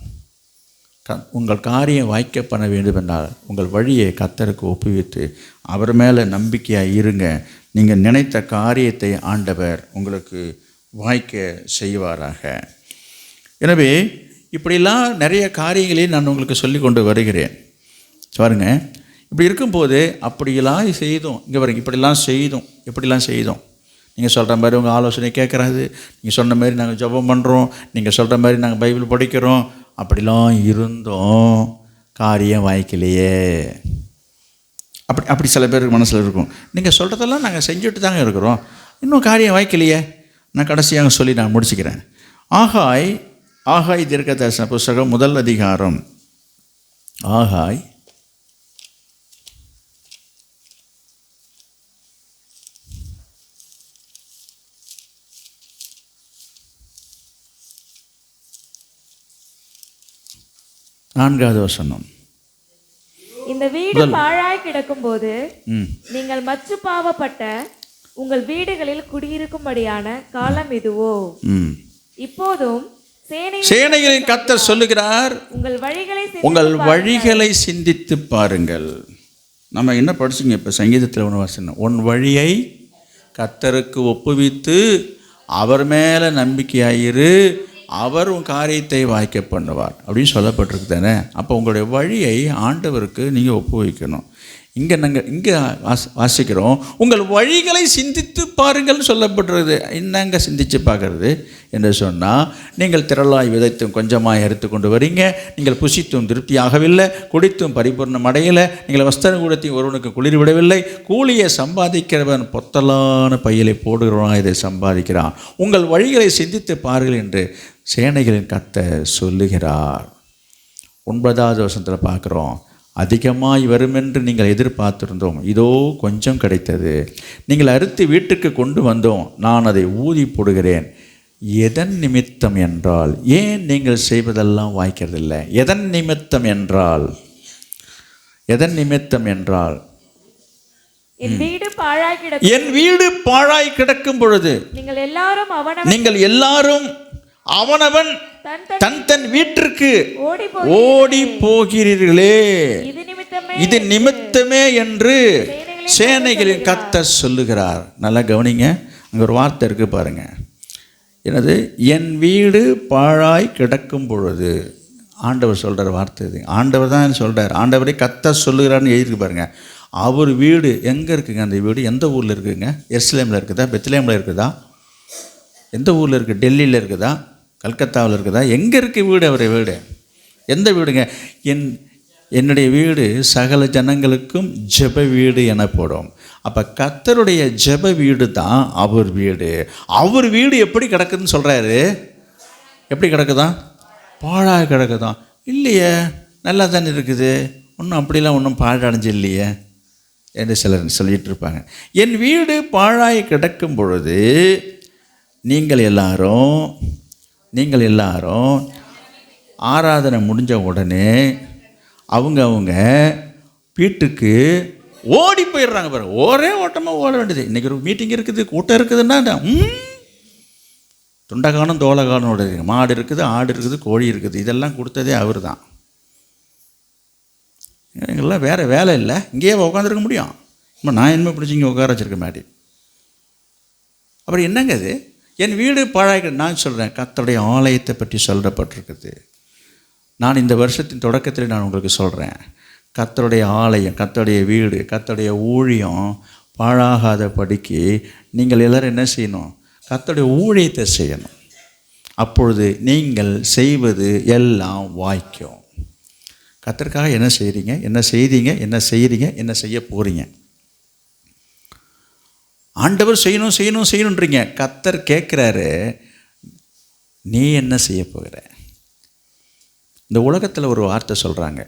உங்கள் காரியம் வாய்க்க பண்ண வேண்டும் என்றால் உங்கள் வழியை கர்த்தருக்கு ஒப்புவித்து அவர் மேலே நம்பிக்கையாக இருங்க. நீங்கள் நினைத்த காரியத்தை ஆண்டவர் உங்களுக்கு வாய்க்க செய்வாராக. எனவே இப்படிலாம் நிறைய காரியங்களையும் நான் உங்களுக்கு சொல்லி கொண்டு வருகிறேன். பாருங்க, இப்படி இருக்கும்போது அப்படியெல்லாம் செய்தோம், இங்கே பாருங்க, இப்படிலாம் செய்தோம். நீங்கள் சொல்கிற மாதிரி உங்கள் ஆலோசனை கேட்குறாது, நீங்கள் சொன்ன மாதிரி நாங்கள் ஜெபம் பண்ணுறோம், நீங்கள் சொல்கிற மாதிரி நாங்கள் பைபிள் படிக்கிறோம், அப்படிலாம் இருந்தோம், காரியம் வாய்க்கலையே. அப்படி சில பேருக்கு மனசில் இருக்கும். நீங்கள் சொல்கிறதெல்லாம் நாங்கள் செஞ்சுட்டு தாங்க இருக்கிறோம், இன்னும் காரியம் வாய்க்கலையே. நான் கடைசியாக சொல்லி நான் முடிச்சுக்கிறேன். ஆகாய் தீர்க்கதரிசன புஸ்தகம் 1 அதிகாரம். ஆகாய் 4வது வசனம். இந்த வீடு பாழாய் கிடக்கும்போது நீங்கள் மச்சு பாவப்பட்ட உங்கள் வீடுகளில் குடியிருக்கும்படியான காலம் இதுவோ? இப்போதும் சேனைகளின் கர்த்தர் சொல்லுகிறார், உங்கள் வழிகளை சிந்தித்து பாருங்கள். நம்ம என்ன படிச்சுங்க இப்போ சங்கீதத்தில் ஒன்று வாசனம், உன் வழியை கர்த்தருக்கு ஒப்புவித்து அவர் மேலே நம்பிக்கையாயிரு, அவர் உன் காரியத்தை வாய்க்க பண்ணுவார் அப்படின்னு சொல்லப்பட்டிருக்கு தானே. அப்போ உங்களுடைய வழியை ஆண்டவருக்கு நீங்கள் ஒப்புவிக்கணும். இங்கே வாசிக்கிறோம், உங்கள் வழிகளை சிந்தித்து பாருங்கள் சொல்லப்பட்டிருக்குது. என்னங்க சிந்தித்து பார்க்கறது என்று சொன்னால், நீங்கள் திரளாய் விதைத்தும் கொஞ்சமாக எடுத்து கொண்டு வரீங்க, நீங்கள் புசித்தும் திருப்தியாகவில்லை, குடித்தும் பரிபூர்ணம் அடையலை, நீங்கள் வஸ்திரம் கூடத்தையும் ஒருவனுக்கு குளிர் விடவில்லை, கூலியை சம்பாதிக்கிறவன் பொத்தலான பையிலை போடுகிறவனாக இதை சம்பாதிக்கிறான். உங்கள் வழிகளை சிந்தித்து பாருங்கள் என்று சேனைகளின் கர்த்தர் சொல்லுகிறார். 9வது வசனத்தில் பார்க்குறோம், அதிகமாய் வருமென்று நீங்கள் எதிர்பார்த்திருந்தோம், இதோ கொஞ்சம் கிடைத்தது. நீங்கள் அறுத்து வீட்டுக்கு கொண்டு வந்தோம், நான் அதை ஊதி போடுகிறேன். எதன் நிமித்தம் என்றால், ஏன் நீங்கள் செய்வதெல்லாம் வாய்க்கிறதில்லை? எதன் நிமித்தம் என்றால் என் வீடு பாழாய் கிடக்கும் பொழுது நீங்கள் எல்லாரும் அவனவன் தன் வீட்டிற்கு ஓடி போகிறீர்களே, இது நிமித்தமே என்று சேனைகளின் கர்த்தர் சொல்லுகிறார். நல்லா கவனிங்க, அங்கே ஒரு வார்த்தை இருக்கு பாருங்க. என்னது? என் வீடு பாழாய் கிடக்கும் பொழுது. ஆண்டவர் சொல்கிற வார்த்தை இது. ஆண்டவர் தான் சொல்கிறார். ஆண்டவரே கர்த்தர் சொல்லுகிறார்னு எழுதிருக்கு பாருங்க. அவர் வீடு எங்கே இருக்குங்க? அந்த வீடு எந்த ஊரில் இருக்குங்க? எருசலேமில் இருக்குதா? பெத்லஹேமில் இருக்குதா? எந்த ஊரில் இருக்குது? டெல்லியில் இருக்குதா? கல்கத்தாவில் இருக்குதா? எங்கே இருக்குது வீடு? அவருடைய வீடு எந்த வீடுங்க? என்னுடைய வீடு சகல ஜனங்களுக்கும் ஜெப வீடு எனப்படும். அப்போ கர்த்தருடைய ஜெப வீடு தான் அவர் வீடு. அவர் வீடு எப்படி கிடக்குதுன்னு சொல்கிறாரு. எப்படி கிடக்குதான்? பாழாக கிடக்குதான். இல்லையே, நல்லா தானே இருக்குது, ஒன்றும் அப்படிலாம் ஒன்றும் பாழடைஞ்சு இல்லையே என்று சிலர் சொல்லிகிட்டு இருப்பாங்க. என் வீடு பாழாய் கிடக்கும் பொழுது நீங்கள் எல்லாரும் ஆராதனை முடிஞ்ச உடனே அவங்க வீட்டுக்கு ஓடி போயிடுறாங்க பாருங்க. ஒரே ஓட்டமாக ஓட வேண்டியது. இன்றைக்கி ஒரு மீட்டிங் இருக்குது, கூட்டம் இருக்குதுன்னா துண்டகானம் தோலகானோட மாடு இருக்குது, ஆடு இருக்குது, கோழி இருக்குது, இதெல்லாம் கொடுத்ததே அவர் தான். எங்கெல்லாம் வேறு வேலை இல்லை, இங்கேயே உட்காந்துருக்க முடியும். இப்போ நான் என்ன பிடிச்சி இங்கே உட்கார வச்சுருக்க மாட்டி. அப்புறம் என்னங்க அது? என் வீடு பாழாய். நான் சொல்கிறேன், கர்த்தருடைய ஆலயத்தை பற்றி சொல்லப்பட்டிருக்குது. நான் இந்த வருஷத்தின் தொடக்கத்தில் நான் உங்களுக்கு சொல்கிறேன், கர்த்தருடைய ஆலயம், கர்த்தருடைய வீடு, கர்த்தருடைய ஊழியம் பாழாகாத படிக்கு நீங்கள் எல்லோரும் என்ன செய்யணும்? கர்த்தருடைய ஊழியத்தை செய்யணும். அப்பொழுது நீங்கள் செய்வது எல்லாம் வாய்க்கும். கர்த்தருக்காக என்ன செய்கிறீங்க, என்ன செய்தீங்க, என்ன செய்கிறீங்க, என்ன செய்ய போகிறீங்க? ஆண்டவர் செய்யணும் செய்யணும் செய்யணுன்றீங்க. கர்த்தர் கேட்குறாரு, நீ என்ன செய்ய போகிற? இந்த உலகத்தில் ஒரு வார்த்தை சொல்கிறாங்க,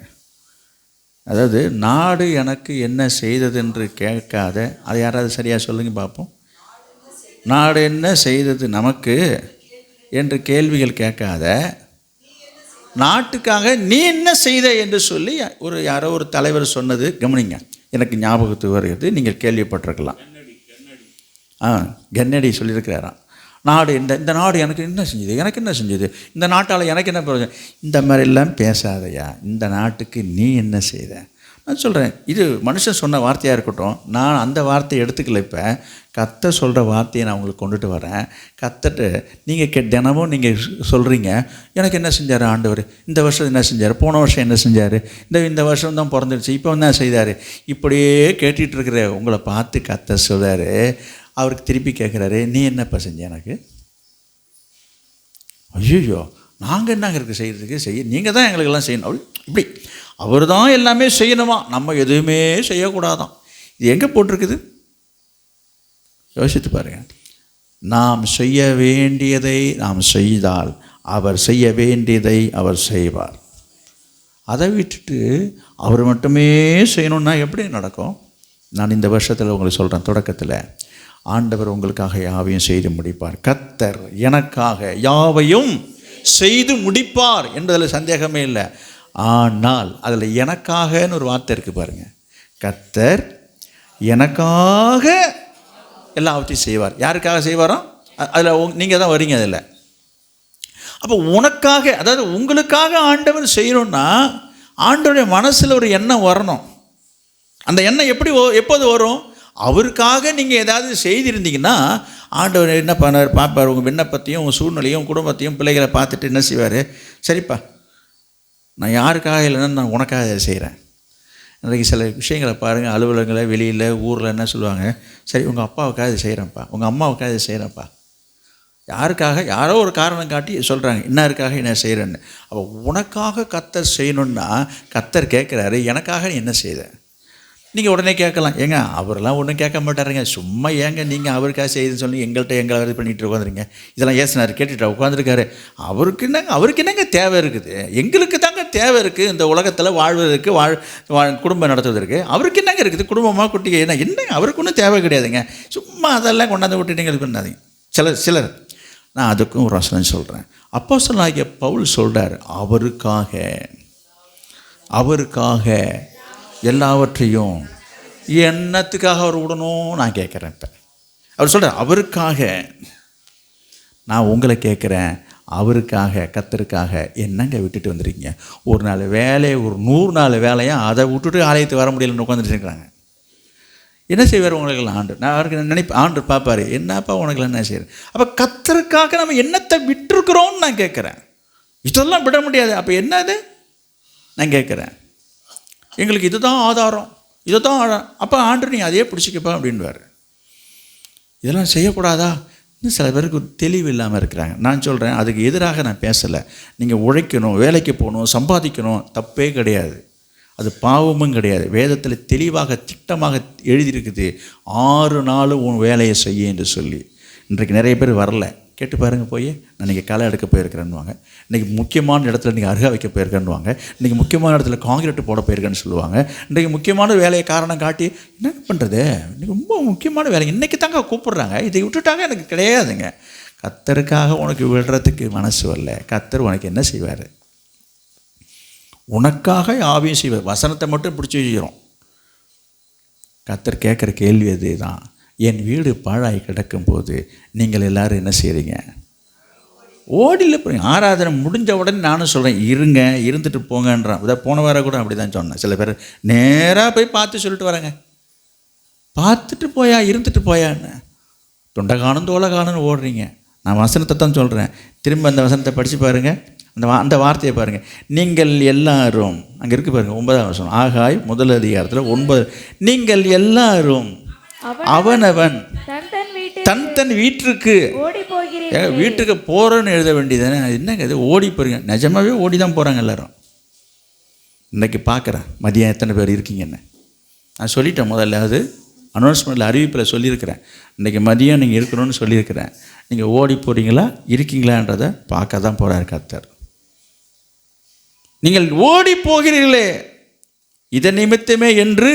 அதாவது நாடு எனக்கு என்ன செய்தது என்று கேட்காத, அதை யாராவது சரியாக சொல்லுங்க பார்ப்போம். நாடு என்ன செய்தது நமக்கு என்று கேள்விகள் கேட்காத, நாட்டுக்காக நீ என்ன செய்த என்று சொல்லி யாரோ ஒரு தலைவர் சொன்னது கவனிங்க, எனக்கு ஞாபகத்துக்கு வருகிறது, நீங்கள் கேள்விப்பட்டிருக்கலாம். கென்னடி சொல்லியிருக்கிறாராம், நாடு இந்த நாடு எனக்கு என்ன செஞ்சது, எனக்கு என்ன செஞ்சது, இந்த நாட்டால் எனக்கு என்ன பிரயோஜனம், இந்த மாதிரிலாம் பேசாதையா, இந்த நாட்டுக்கு நீ என்ன செய்த. நான் சொல்கிறேன், இது மனுஷன் சொன்ன வார்த்தையாக இருக்கட்டும், நான் அந்த வார்த்தையை எடுத்துக்கல. இப்போ கர்த்தர் சொல்கிற வார்த்தையை நான் உங்களுக்கு கொண்டுட்டு வரேன். கர்த்தர்ட்டு நீங்கள் தினமும் நீங்கள் சொல்கிறீங்க, எனக்கு என்ன செஞ்சார் ஆண்டவர், இந்த வருஷம் என்ன செஞ்சார், போன வருஷம் என்ன செஞ்சார், இந்த வருஷம் தான் பிறந்துடுச்சு, இப்போ என்ன செய்தார், இப்படியே கேட்டுட்டு இருக்கிற உங்களை பார்த்து கர்த்தர் சொல்கிறாரு. அவருக்கு திருப்பி கேட்குறாரு, நீ என்னப்பா செஞ்ச எனக்கு? ஐயோ, நாங்கள் என்னங்க இருக்குது செய்கிறதுக்கு, நீங்கள் தான் எங்களுக்கெல்லாம் செய்யணும். அப்படி இப்படி அவர் தான் எல்லாமே செய்யணுமா, நம்ம எதுவுமே செய்யக்கூடாதான். இது எங்கே போட்டிருக்குது? யோசித்து பாருங்கள். நாம் செய்ய வேண்டியதை நாம் செய்தால் அவர் செய்ய வேண்டியதை அவர் செய்வார். அதை விட்டுட்டு அவர் மட்டுமே செய்யணுன்னா எப்படி நடக்கும்? நான் இந்த வருஷத்தில் உங்களுக்கு சொல்கிறேன், தொடக்கத்தில் ஆண்டவர் உங்களுக்காக யாவையும் செய்து முடிப்பார். கர்த்தர் எனக்காக யாவையும் செய்து முடிப்பார் என்பதில் சந்தேகமே இல்லை. ஆனால் அதில் எனக்காகன்னு ஒரு வார்த்தை இருக்குது பாருங்கள். கர்த்தர் எனக்காக எல்லாவற்றையும் செய்வார். யாருக்காக செய்வாரோ அதில் நீங்கள் தான் வரீங்க. அதில் அப்போ உனக்காக, அதாவது உங்களுக்காக ஆண்டவர் செய்யணும்னா ஆண்டவருடைய மனசில் ஒரு எண்ணம் வரணும். அந்த எண்ணம் எப்போது வரும்? அவருக்காக நீங்கள் ஏதாவது செய்திருந்தீங்கன்னா ஆண்டவர் என்ன பண்ணார் பார்ப்பார். உங்கள் விண்ணப்பத்தையும் உங்கள் சூழ்நிலையும் குடும்பத்தையும் பிள்ளைகளை பார்த்துட்டு என்ன செய்வார், சரிப்பா நான் யாருக்காக இல்லைன்னா நான் உனக்காக அதை செய்கிறேன். இன்றைக்கி சில விஷயங்களை பாருங்கள், அலுவலகங்களில் வெளியில் ஊரில் என்ன சொல்லுவாங்க, சரி உங்கள் அப்பாவுக்காக இது செய்கிறேன்ப்பா, உங்கள் அம்மாவுக்காக இது செய்கிறேன்ப்பா. யாருக்காக? யாரோ ஒரு காரணம் காட்டி சொல்கிறாங்க, இன்னாருக்காக என்ன செய்கிறேன்னு. அப்போ உனக்காக கர்த்தர் செய்யணுன்னா கர்த்தர் கேட்குறாரு, எனக்காக நீ என்ன செய்த? நீங்கள் உடனே கேட்கலாம், ஏங்க அவரெல்லாம் ஒன்றும் கேட்க மாட்டாருங்க, சும்மா ஏங்க நீங்கள் அவருக்காக செய்யுதுன்னு சொல்லி எங்களை இது பண்ணிகிட்டு உட்காந்துருங்க. இதெல்லாம் ஏசினார் கேட்டுட்டு உட்காந்துருக்காரு. அவருக்கு என்னங்க தேவை இருக்குது? எங்களுக்கு தாங்க தேவை இருக்குது இந்த உலகத்தில் வாழ்வதற்கு, குடும்பம் நடத்துவதற்கு. அவருக்கு என்னங்க இருக்குது? குடும்பமாக குட்டிங்க என்னங்க அவருக்கு ஒன்றும் தேவை கிடையாதுங்க. சும்மா அதெல்லாம் கொண்டாந்து விட்டு நீங்கள் இது பண்ணாதீங்க. சிலர் நான் அதுக்கும் ஒரு வசனம் சொல்கிறேன். அப்போஸ்தலனாகிய பவுல் சொல்கிறார், அவருக்காக எல்லாவற்றையும் என்னத்துக்காக அவர் விடணும் நான் கேட்குறேன். இப்போ அவர் சொல்கிறார், அவருக்காக நான் உங்களை கேட்குறேன், அவருக்காக கர்த்தருக்காக என்னங்க விட்டுட்டு வந்துருக்கீங்க? ஒரு நாள் வேலையை, ஒரு 100 நாள் வேலையாக அதை விட்டுட்டு ஆலயத்துக்கு வர முடியலன்னு உட்காந்துட்டு இருக்கிறாங்க. என்ன செய்வார் உங்களுக்கெல்லாம் ஆண்டு? நான் அவருக்கு நினைப்பேன், ஆண்டு பார்ப்பார், என்னப்பா உனக்குலாம் என்ன செய்கிறேன்? அப்போ கர்த்தருக்காக நம்ம என்னத்தை விட்டுருக்குறோன்னு நான் கேட்குறேன். இதெல்லாம் விட முடியாது. அப்போ என்னது நான் கேட்குறேன்? எங்களுக்கு இதுதான் ஆதாரம், இதுதான். அப்போ ஆண்டு நீ அதே பிடிச்சிக்கப்பா அப்படின்வார். இதெல்லாம் செய்யக்கூடாதா? இன்னும் சில பேருக்கு தெளிவு இல்லாமல் இருக்கிறாங்க. நான் சொல்கிறேன், அதுக்கு எதிராக நான் பேசலை. நீங்கள் உழைக்கணும், வேலைக்கு போகணும், சம்பாதிக்கணும், தப்பே கிடையாது. அது பாவமும் கிடையாது. வேதத்தில் தெளிவாக திட்டமாக எழுதியிருக்குது, 6 நாள் உன் வேலையை செய்ய என்று சொல்லி. இன்றைக்கு நிறைய பேர் வரல, கேட்டு பாருங்கள். போய் நான் இன்றைக்கி களை எடுக்க போயிருக்கிறேன்னுவாங்க, இன்றைக்கி முக்கியமான இடத்துல நீங்கள் அருகா வைக்க போயிருக்கேன்னுவாங்க, இன்றைக்கி முக்கியமான இடத்துல காங்கிரீட் போட போயிருக்கேன்னு சொல்லுவாங்க. இன்றைக்கி முக்கியமான வேலையை காரணம் காட்டி என்ன பண்ணுறது, இன்றைக்கி ரொம்ப முக்கியமான வேலை இன்றைக்கி தாங்க கூப்பிட்றாங்க, இதை விட்டுட்டாங்க எனக்கு கிடையாதுங்க. கர்த்தருக்காக உனக்கு விடுறதுக்கு மனசு வரல, கர்த்தர் உனக்கு என்ன செய்வார்? உனக்காக யாவையும் செய்வார். வசனத்தை மட்டும் பிடிச்சி வச்சுக்கிறோம். கர்த்தர் கேட்குற கேள்வி அதே தான். என் வீடு பாழாய் கிடக்கும்போது நீங்கள் எல்லோரும் என்ன செய்கிறீங்க? ஓடியில் போய் ஆராதனை முடிஞ்ச உடனே நானும் சொல்கிறேன், இருந்துட்டு போங்கன்றான். இதை போன வாரம் கூட அப்படி தான் சொன்னேன். சில பேர் நேராக போய் பார்த்து சொல்லிட்டு வராங்க, பார்த்துட்டு போயா இருந்துட்டு போயான்னு தொண்டை காணும் தோலை காணுன்னு ஓடுறீங்க. நான் வசனத்தை தான் சொல்கிறேன். திரும்ப அந்த வசனத்தை படித்து பாருங்கள், அந்த வார்த்தையை பாருங்கள். நீங்கள் எல்லாரும், அங்கே இருக்குது பாருங்கள், 9ஆம் வசனம், ஆகாய் 1 அதிகாரத்தில் 9, நீங்கள் எல்லாரும் அவனவன் தன் வீட்டிற்கு வீட்டுக்கு போகிறோன்னு எழுத வேண்டியதானே. என்னங்க இது ஓடி போகிறீங்க? நிஜமாகவே ஓடி தான் போகிறாங்க எல்லோரும். இன்றைக்கி பார்க்குறேன் மதியம் எத்தனை பேர் இருக்கீங்கன்னு. நான் சொல்லிட்டேன் முதல்ல, அது அனௌன்ஸ்மெண்ட்டில் அறிவிப்பில் சொல்லியிருக்கிறேன். இன்றைக்கி மதியம் நீங்கள் இருக்கணும்னு சொல்லியிருக்கிறேன். நீங்கள் ஓடி போகிறீங்களா இருக்கீங்களான்றதை பார்க்க தான் போகிறார் கர்த்தர். நீங்கள் ஓடி போகிறீர்களே இதை நிமித்தமே என்று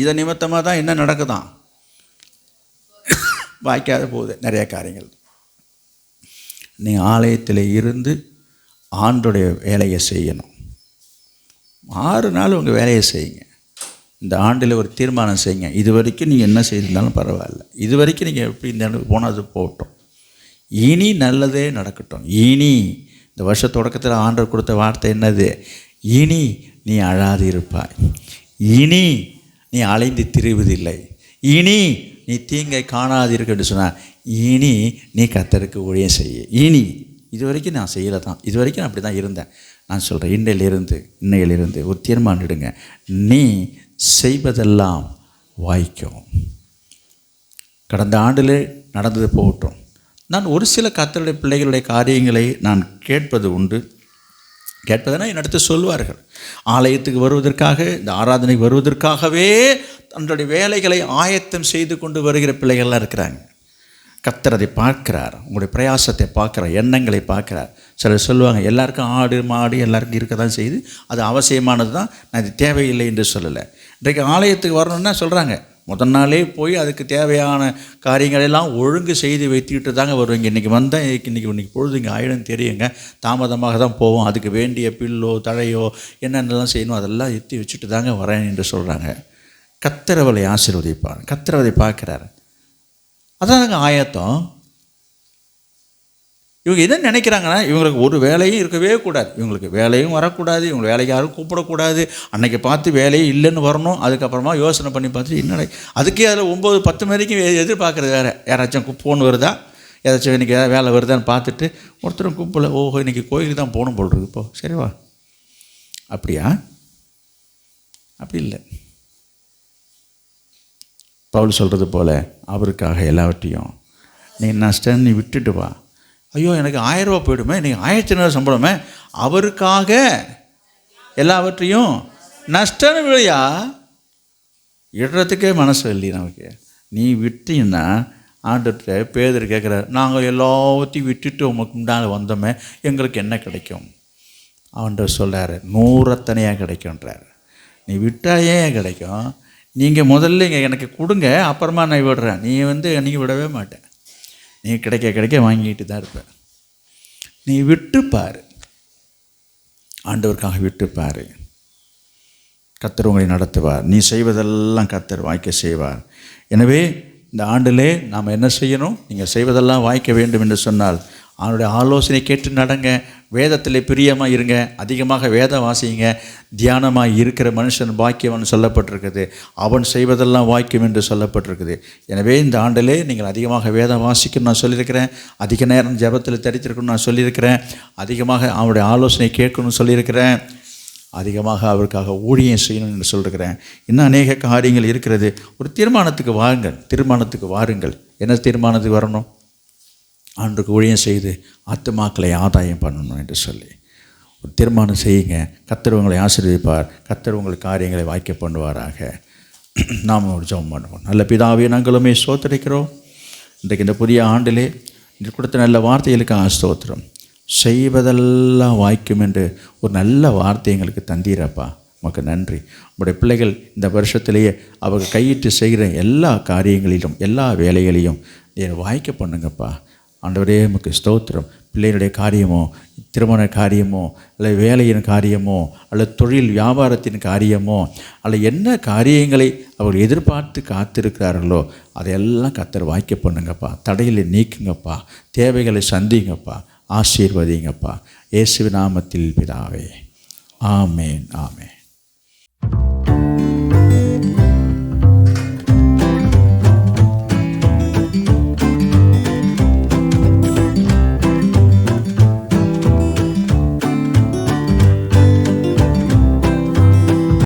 இதை நிமித்தமாக தான் என்ன நடக்குதான், வாய்க்காத போகுது நிறைய காரியங்கள். நீங்கள் ஆலயத்தில் இருந்து ஆண்டோடைய வேலையை செய்யணும். 6 நாள் உங்கள் வேலையை செய்யுங்க. இந்த ஆண்டில் ஒரு தீர்மானம் செய்யுங்க. இது வரைக்கும் நீங்கள் என்ன செய்திருந்தாலும் பரவாயில்ல, இது வரைக்கும் நீங்கள் எப்படி இந்த போனது போகட்டும், இனி நல்லதே நடக்கட்டும். இனி இந்த வருஷ தொடக்கத்தில் ஆண்டவர் கொடுத்த வார்த்தை என்னது? இனி நீ அழாது இருப்பாய், இனி நீ அலைந்து திரிவதில்லை, இனி நீ தீங்கை காணாது இருக்குன்னு சொன்னால் இனி நீ கர்த்தருக்கு ஊழியம் செய்ய. இனி இது வரைக்கும் நான் செய்யலை தான், இது வரைக்கும் நான் அப்படி தான் இருந்தேன். நான் சொல்கிறேன், இன்னையிலிருந்து ஒரு தீர்மானம் எடுங்க. நீ செய்வதெல்லாம் வாய்க்கும். கடந்த ஆண்டில் நடந்தது போகட்டும். நான் ஒரு சில கர்த்தருடைய பிள்ளைகளுடைய காரியங்களை நான் கேட்பது உண்டு. கேட்பதுனா என்னிடத்து சொல்வார்கள், ஆலயத்துக்கு வருவதற்காக, இந்த ஆராதனைக்கு வருவதற்காகவே தன்னுடைய வேலைகளை ஆயத்தம் செய்து கொண்டு வருகிற பிள்ளைகள்லாம் இருக்கிறாங்க. கர்த்தர் அதை பார்க்கிறார், உங்களுடைய பிரயாசத்தை பார்க்குறார், எண்ணங்களை பார்க்குறார். சிலர் சொல்லுவாங்க, எல்லாருக்கும் ஆடு மாடு எல்லாருக்கும் இருக்க தான் செய்யுது, அது அவசியமானது தான், நான் இது தேவையில்லை என்று சொல்லலை. இன்றைக்கு ஆலயத்துக்கு வரணுன்னா சொல்கிறாங்க, முதல் நாளே போய் அதுக்கு தேவையான காரியங்களெல்லாம் ஒழுங்கு செய்து வைத்துக்கிட்டு தாங்க வருவீங்க. இன்றைக்கி வந்தால் இன்றைக்கி பொழுது இங்கே ஆயிடும் தெரியுங்க, தாமதமாக தான் போவோம், அதுக்கு வேண்டிய பில்லோ தழையோ என்னென்னலாம் செய்யணும் அதெல்லாம் எத்தி வச்சுட்டு தாங்க வரேன் என்று சொல்கிறாங்க. கர்த்தர் அவளை ஆசீர்வதிப்பார், கர்த்தர் அதை பார்க்குறாரு. அதாங்க ஆயத்தம். இவங்க என்ன நினைக்கிறாங்கன்னா, இவங்களுக்கு ஒரு வேலையும் இருக்கவே கூடாது, இவங்களுக்கு வேலையும் வரக்கூடாது, இவங்க வேலைக்கு யாரும் கூப்பிடக்கூடாது, அன்றைக்கி பார்த்து வேலையே இல்லைன்னு வரணும். அதுக்கப்புறமா யோசனை பண்ணி பார்த்து என்னடா அதுக்கே அதில் 9-10 வரைக்கும் எதிர்பார்க்குறது வேறு. யாராச்சும் ஃபோன் வருதா, ஏதாச்சும் இன்றைக்கி ஏதாவது வேலை வருதான்னு பார்த்துட்டு ஒருத்தரும் கூப்பிடல, ஓஹோ இன்றைக்கி கோயிலுக்கு தான் போகணும் போல் இருக்கு, இப்போ சரிவா. அப்படியா? அப்படி இல்லை. பவுல் சொல்கிறது போல் அவருக்காக எல்லாவற்றையும் நீ நஷ்டம் நீ விட்டுட்டு வா. ஐயோ எனக்கு 1000 ரூபா போயிடுமே, நீங்கள் 1500 சம்பளமே, அவருக்காக எல்லாவற்றையும் நஷ்டம் விழையா இடுறதுக்கே மனசு இல்லை நமக்கு. நீ விட்டீங்கன்னா ஆண்டுகிட்ட பேதர் கேட்குறாரு, நாங்கள் எல்லாத்தையும் விட்டுட்டு உமக்கு முன்னாடி வந்தோமே, எங்களுக்கு என்ன கிடைக்கும்? ஆண்டவர் சொல்கிறாரு, 100 கிடைக்கும்ன்றார். நீ விட்டால் ஏன் கிடைக்கும்? நீங்கள் முதல்ல இங்கே எனக்கு கொடுங்க, அப்புறமா நான் விடுறேன். நீங்கள் விடவே மாட்டேன், நீ கிடைக்க வாங்கிட்டு தான் இருப்பேன். நீ விட்டுப்பார், ஆண்டவருக்காக விட்டுப்பார், கர்த்தர் உங்களை நடத்துவார். நீ செய்வதெல்லாம் கர்த்தர் வாய்க்க செய்வார். எனவே இந்த ஆண்டிலே நாம் என்ன செய்யணும்? நீங்கள் செய்வதெல்லாம் வாய்க்க வேண்டும் என்று சொன்னால் அவனுடைய ஆலோசனை கேட்டு நடங்க, வேதத்தில் பிரியமாக இருங்க, அதிகமாக வேதம் வாசிங்க. தியானமாக இருக்கிற மனுஷன் பாக்கியவன் சொல்லப்பட்டிருக்குது, அவன் செய்வதெல்லாம் வாய்க்கும் என்று சொல்லப்பட்டிருக்குது. எனவே இந்த ஆண்டிலே நீங்கள் அதிகமாக வேதம் வாசிக்கணும்னு நான் சொல்லியிருக்கிறேன், அதிக நேரம் ஜெபத்தில் தரித்திருக்கணும்னு நான் சொல்லியிருக்கிறேன், அதிகமாக அவனுடைய ஆலோசனை கேட்கணும்னு சொல்லியிருக்கிறேன், அதிகமாக அவருக்காக ஊழியம் செய்யணும் என்று சொல்லியிருக்கிறேன். இன்னும் அநேக காரியங்கள் இருக்கிறது. ஒரு தீர்மானத்துக்கு வாருங்கள். என்ன தீர்மானத்துக்கு வரணும்? ஆண்டுக்கு ஊழியம் செய்து ஆத்துமாக்களை ஆதாயம் பண்ணணும் என்று சொல்லி ஒரு தீர்மானம் செய்யுங்க. கர்த்தர் உங்களை ஆசீர்வதிப்பார், கர்த்தர் உங்கள் காரியங்களை வாய்க்க பண்ணுவாராக. நாம் ஒரு ஜெபம் பண்ணுவோம். நல்ல பிதாவே, நாங்களுமே ஸ்தோத்திரிக்கிறோம். இன்றைக்கு இந்த புதிய ஆண்டிலே நீ கொடுத்த நல்ல வார்த்தைகளுக்காக ஸ்தோத்திரம். செய்வதெல்லாம் வாய்க்கும் என்று ஒரு நல்ல வார்த்தை எங்களுக்கு தந்தீரப்பா, உமக்கு நன்றி. உங்களுடைய பிள்ளைகள் இந்த வருஷத்திலேயே அவங்க கையிட்டு செய்கிற எல்லா காரியங்களிலும் எல்லா வேலைகளையும் நீ வாய்க்க பண்ணுங்கப்பா. ஆண்டவரே உமக்கு ஸ்தோத்திரம். பிள்ளைகளுடைய காரியமோ, திருமண காரியமோ, அல்லது வேலையின் காரியமோ, அல்லது தொழில் வியாபாரத்தின் காரியமோ, அல்லது என்ன காரியங்களை அவர்கள் எதிர்பார்த்து காத்திருக்கிறார்களோ அதையெல்லாம் கர்த்தர் வாய்க்க பண்ணுங்கப்பா. தடைகளை நீக்குங்கப்பா, தேவைகளை சந்திங்கப்பா, ஆசீர்வதிங்கப்பா. இயேசுவின் நாமத்தில் பிதாவே, ஆமேன், ஆமேன்.